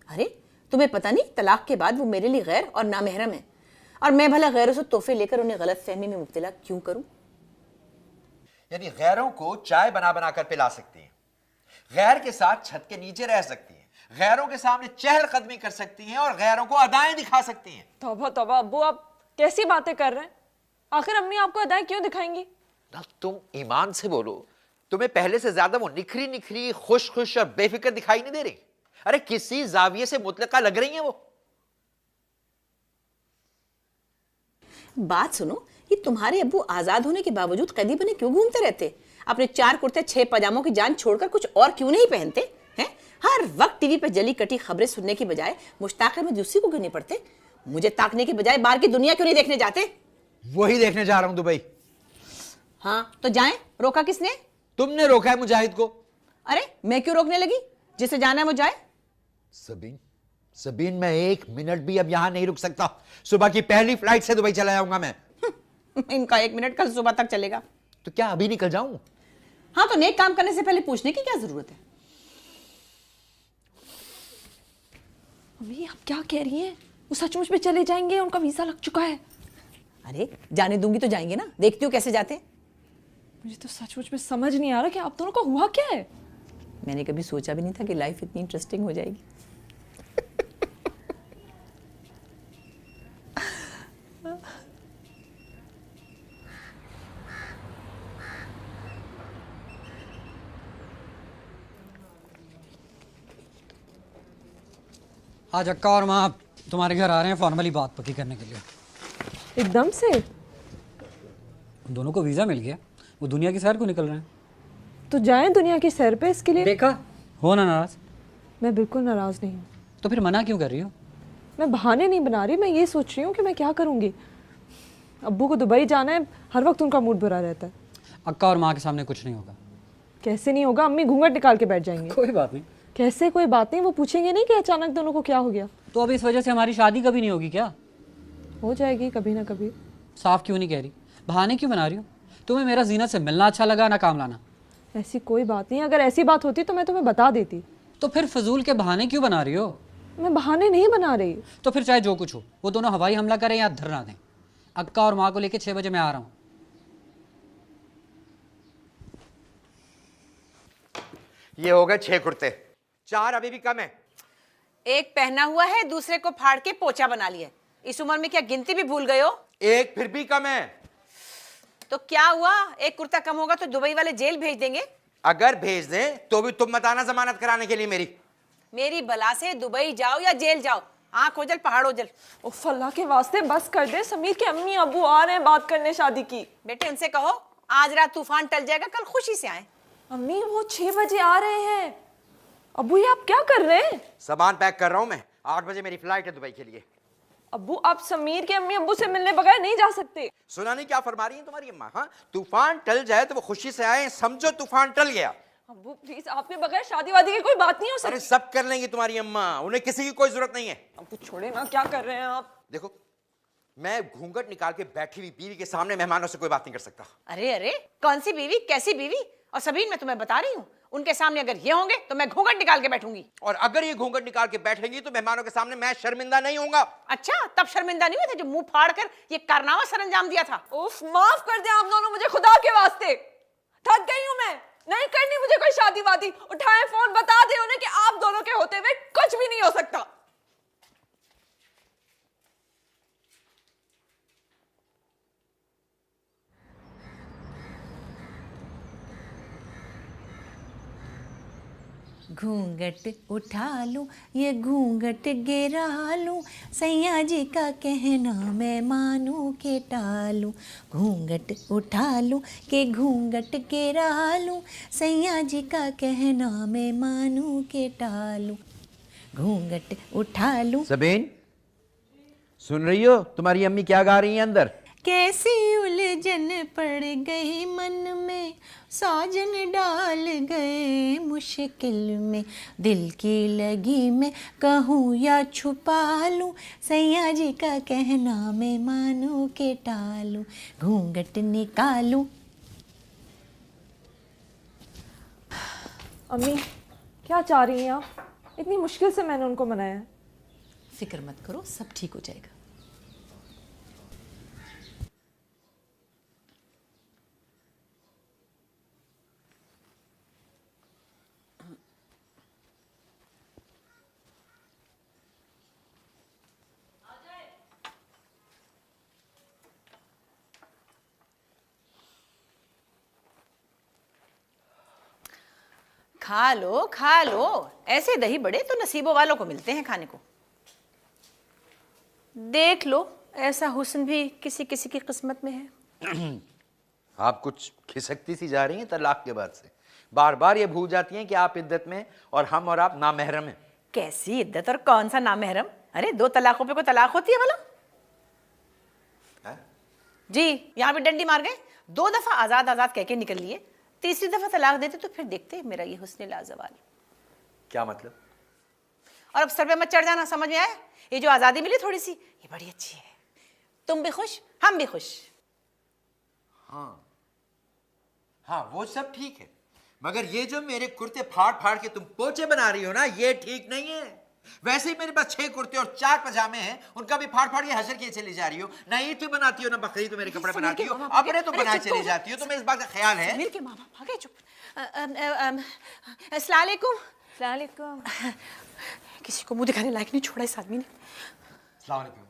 अरे तुम्हें पता नहीं, तलाक के बाद वो मेरे लिए गैर और नामहरम है, और मैं भला गैरों से तोहफे लेकर उन्हें गलत फहमी में मुब्तला क्यों करूं? यानी गैरों को चाय बना बना कर पिला सकती हैं, गैर के साथ छत के नीचे रह सकती हैं, गैरों के सामने चहलकदमी कर सकती हैं और गैरों को अदाएं दिखा सकती हैं। तौबा तौबा अब्बू, आप कैसी बातें कर रहे हैं? आखिर अम्मी आपको अदाएं क्यों दिखाएंगी? ना तुम ईमान से बोलो, तुम्हें पहले से ज्यादा वो निखरी निखरी, खुश खुश और बेफिक्र दिखाई नहीं दे रही? अरे किसी जाविये से मुतलका लग रही हैं वो। बात सुनो, ये तुम्हारे अब्बू आजाद होने के बावजूद कैदी बने क्यों घूमते रहते? अपने 4 कुर्ते 6 पजामों की जान छोड़कर कुछ और क्यों नहीं पहनते हैं? हर वक्त टीवी पे जली कटी खबरें सुनने की बजाय मुश्ताक अहमद यूसुफ को क्यों नहीं पढ़ते? मुझे ताकने की बजाय बाहर की दुनिया क्यों नहीं देखने जाते? वही देखने जा रहा हूं दुबई। हाँ तो जाएं, रोका किसने? तुमने रोका है मुजाहिद को। अरे मैं क्यों रोकने लगी? जिसे जाना है वो जाए। सबीन, सबीन, मैं 1 मिनट भी अब यहां नहीं रुक सकता। सुबह की पहली फ्लाइट से दुबई चला जाऊंगा मैं। इनका 1 मिनट कल सुबह तक चलेगा। तो क्या अभी निकल जाऊं? हाँ तो नेक काम करने से पहले पूछने की क्या जरूरत है? अम्मी आप क्या कह रही हैं? वो सचमुच में चले जाएंगे, उनका वीजा लग चुका है। अरे जाने दूंगी तो जाएंगे ना, देखती हूँ कैसे जाते हैं। मुझे तो सचमुच में समझ नहीं आ रहा कि आप दोनों का हुआ क्या है। मैंने कभी सोचा भी नहीं था कि लाइफ इतनी इंटरेस्टिंग हो जाएगी। आज अक्का और माँ तुम्हारे घर आ रहे हैं फॉर्मली बात पक्की करने के लिए। एकदम से? उन दोनों को वीज़ा मिल गया, वो दुनिया की सैर को निकल रहे हैं। तो जाएं दुनिया की सैर पे, इसके लिए। देखा, हो ना नाराज? मैं बिल्कुल नाराज नहीं हूँ। तो फिर मना क्यों कर रही हो? मैं बहाने नहीं बना रही, मैं ये सोच रही हूँ कि मैं क्या करूँगी। अब्बू को दुबई जाना है, हर वक्त उनका मूड बुरा रहता है। अक्का और माँ के सामने कुछ नहीं होगा। कैसे नहीं होगा? अम्मी घूंघट निकाल के बैठ जाएंगे। कोई बात नहीं। कैसे कोई बात नहीं? वो पूछेंगे नहीं कि अचानक दोनों को क्या हो गया। तो अब इस वजह से हमारी शादी कभी नहीं होगी क्या? हो जाएगी कभी ना कभी। साफ क्यों नहीं कह रही? बहाने क्यों बना रही हो? तुम्हें मेरा जीनत से मिलना अच्छा लगा ना काम लाना? ऐसी कोई बात नहीं, अगर ऐसी बात होती तो मैं तुम्हें बता देती। तो फिर फजूल के बहाने क्यों बना रही हो? मैं बहाने नहीं बना रही। तो फिर चाहे जो कुछ हो, वो दोनों हवाई हमला करें या धरना दें, अक्का और माँ को लेके 6 बजे मैं आ रहा हूँ। ये हो गए 6 कुर्ते, 4 अभी भी कम है। एक पहना हुआ है, दूसरे को फाड़ के पोचा बना लिया। इस उम्र में क्या गिनती भी भूल गए हो? एक फिर भी कम है। तो क्या हुआ? एक कुर्ता कम होगा तो दुबई वाले जेल भेज देंगे। अगर भेज दें तो भी तुम मत आना जमानत कराने के लिए मेरी भला से दुबई जाओ या जेल जाओ, आंख ओझल पहाड़ ओझल। उफ अल्लाह के वास्ते बस कर दे। समीर के अम्मी अबू आ रहे हैं बात करने शादी की। बेटे उनसे कहो आज रात तूफान टल जाएगा, कल खुशी से आए। अम्मी वो 6 बजे आ रहे हैं। अबू ये आप क्या कर रहे हैं? सामान पैक कर रहा हूं मैं, 8 बजे मेरी फ्लाइट है दुबई के लिए। अबू आप समीर के अम्मी अब्बू से मिलने बगैर नहीं जा सकते। सुना नहीं क्या फरमा रही है तुम्हारी अम्मा? हाँ, तूफान टल जाए तो वो खुशी से आए, समझो तूफान टल गया। अबू प्लीज, आपके बगैर शादी वादी की कोई बात नहीं हो सकती। अरे सब कर लेंगी तुम्हारी अम्मा, उन्हें किसी की कोई जरूरत नहीं है। अबू छोड़े ना, क्या कर रहे हैं आप? देखो, मैं घूंघट निकाल के बैठी हुई बीवी के सामने मेहमानों से कोई बात नहीं कर सकता। अरे अरे, कौन सी बीवी, कैसी बीवी? और सबीन मैं तुम्हें बता रही हूँ, उनके सामने अगर ये होंगे तो मैं घूंघट निकाल के बैठूंगी। और अगर ये घूंघट निकाल के बैठेंगी तो मेहमानों के सामने मैं शर्मिंदा नहीं होऊंगा। अच्छा, तब शर्मिंदा नहीं हुए थे जो मुंह फाड़ कर ये कारनामा सरंजाम दिया था? उफ, माफ कर दे आप दोनों मुझे, खुदा के वास्ते थक गई हूँ मैं। नहीं करनी मुझे कोई शादी वादी। उठाए फोन, बता दे उन्हें कि आप दोनों के होते हुए कुछ भी नहीं हो सकता। घूंघट उठा लूं ये घूंघट गिरा लूं, सैया जी का कहना मैं मानूं के टालूं। घूंघट उठा लूं कि घूंघट गिरा लूं, सैया जी का कहना मैं मानूं के टालूं। घूंघट उठा लूं। सबीन, सुन रही हो तुम्हारी अम्मी क्या गा रही है अंदर? कैसी उलझन पड़ गई मन में, साजन डाल गए मुश्किल में, दिल की लगी मैं कहूँ या छुपा लूँ, सैया जी का कहना मैं मानूं के टालूं। घूंघट निकालूं। अम्मी क्या चाह रही हैं आप? इतनी मुश्किल से मैंने उनको मनाया है। फिक्र मत करो, सब ठीक हो जाएगा। खा लो, ऐसे दही बड़े तो नसीबों वालों को मिलते हैं खाने को। देख लो, ऐसा हुस्न भी किसी किसी की किस्मत में है। आप कुछ खिसकती सी जा रही हैं तलाक के बाद से। बार बार ये भूल जाती हैं कि आप इद्दत में और हम और आप नामहरम हैं। कैसी इद्दत और कौन सा नामहरम? अरे 2 तलाकों पे कोई तलाक होती है भला? जी, यहाँ भी डंडी मार गए। 2 दफा आजाद आजाद कह के निकल लिए, तीसरी दफा तलाक देते तो फिर देखते मेरा ये हुस्न लाजवाल। क्या मतलब? और अब सर पे मत चढ़ जाना, समझ में आया? ये जो आज़ादी मिली थोड़ी सी, ये बड़ी अच्छी है। तुम भी खुश, हम भी खुश। हाँ, वो सब ठीक है, मगर ये जो मेरे कुर्ते फाड़ फाड़ के तुम पोचे बना रही हो ना, ये ठीक नहीं है। वैसे ही मेरे पास 6 कुर्ते और 4 पजामे हैं, उनका भी फाड़ फाड़ के हशर किए चली जा रही हो। ना ईद पे बनाती हो, ना बकरीद पे मेरे कपड़े बनाती हो, अपने तो बनाए चली जाती हो। तुम्हें इस बात का ख्याल है? मेरे के माँ बाप आ गए, चुप। अस्सलाम वालेकुम। अस्सलाम वालेकुम। किसी को मुंह दिखाने लायक नहीं छोड़ा इस आदमी ने। अस्सलाम वालेकुम।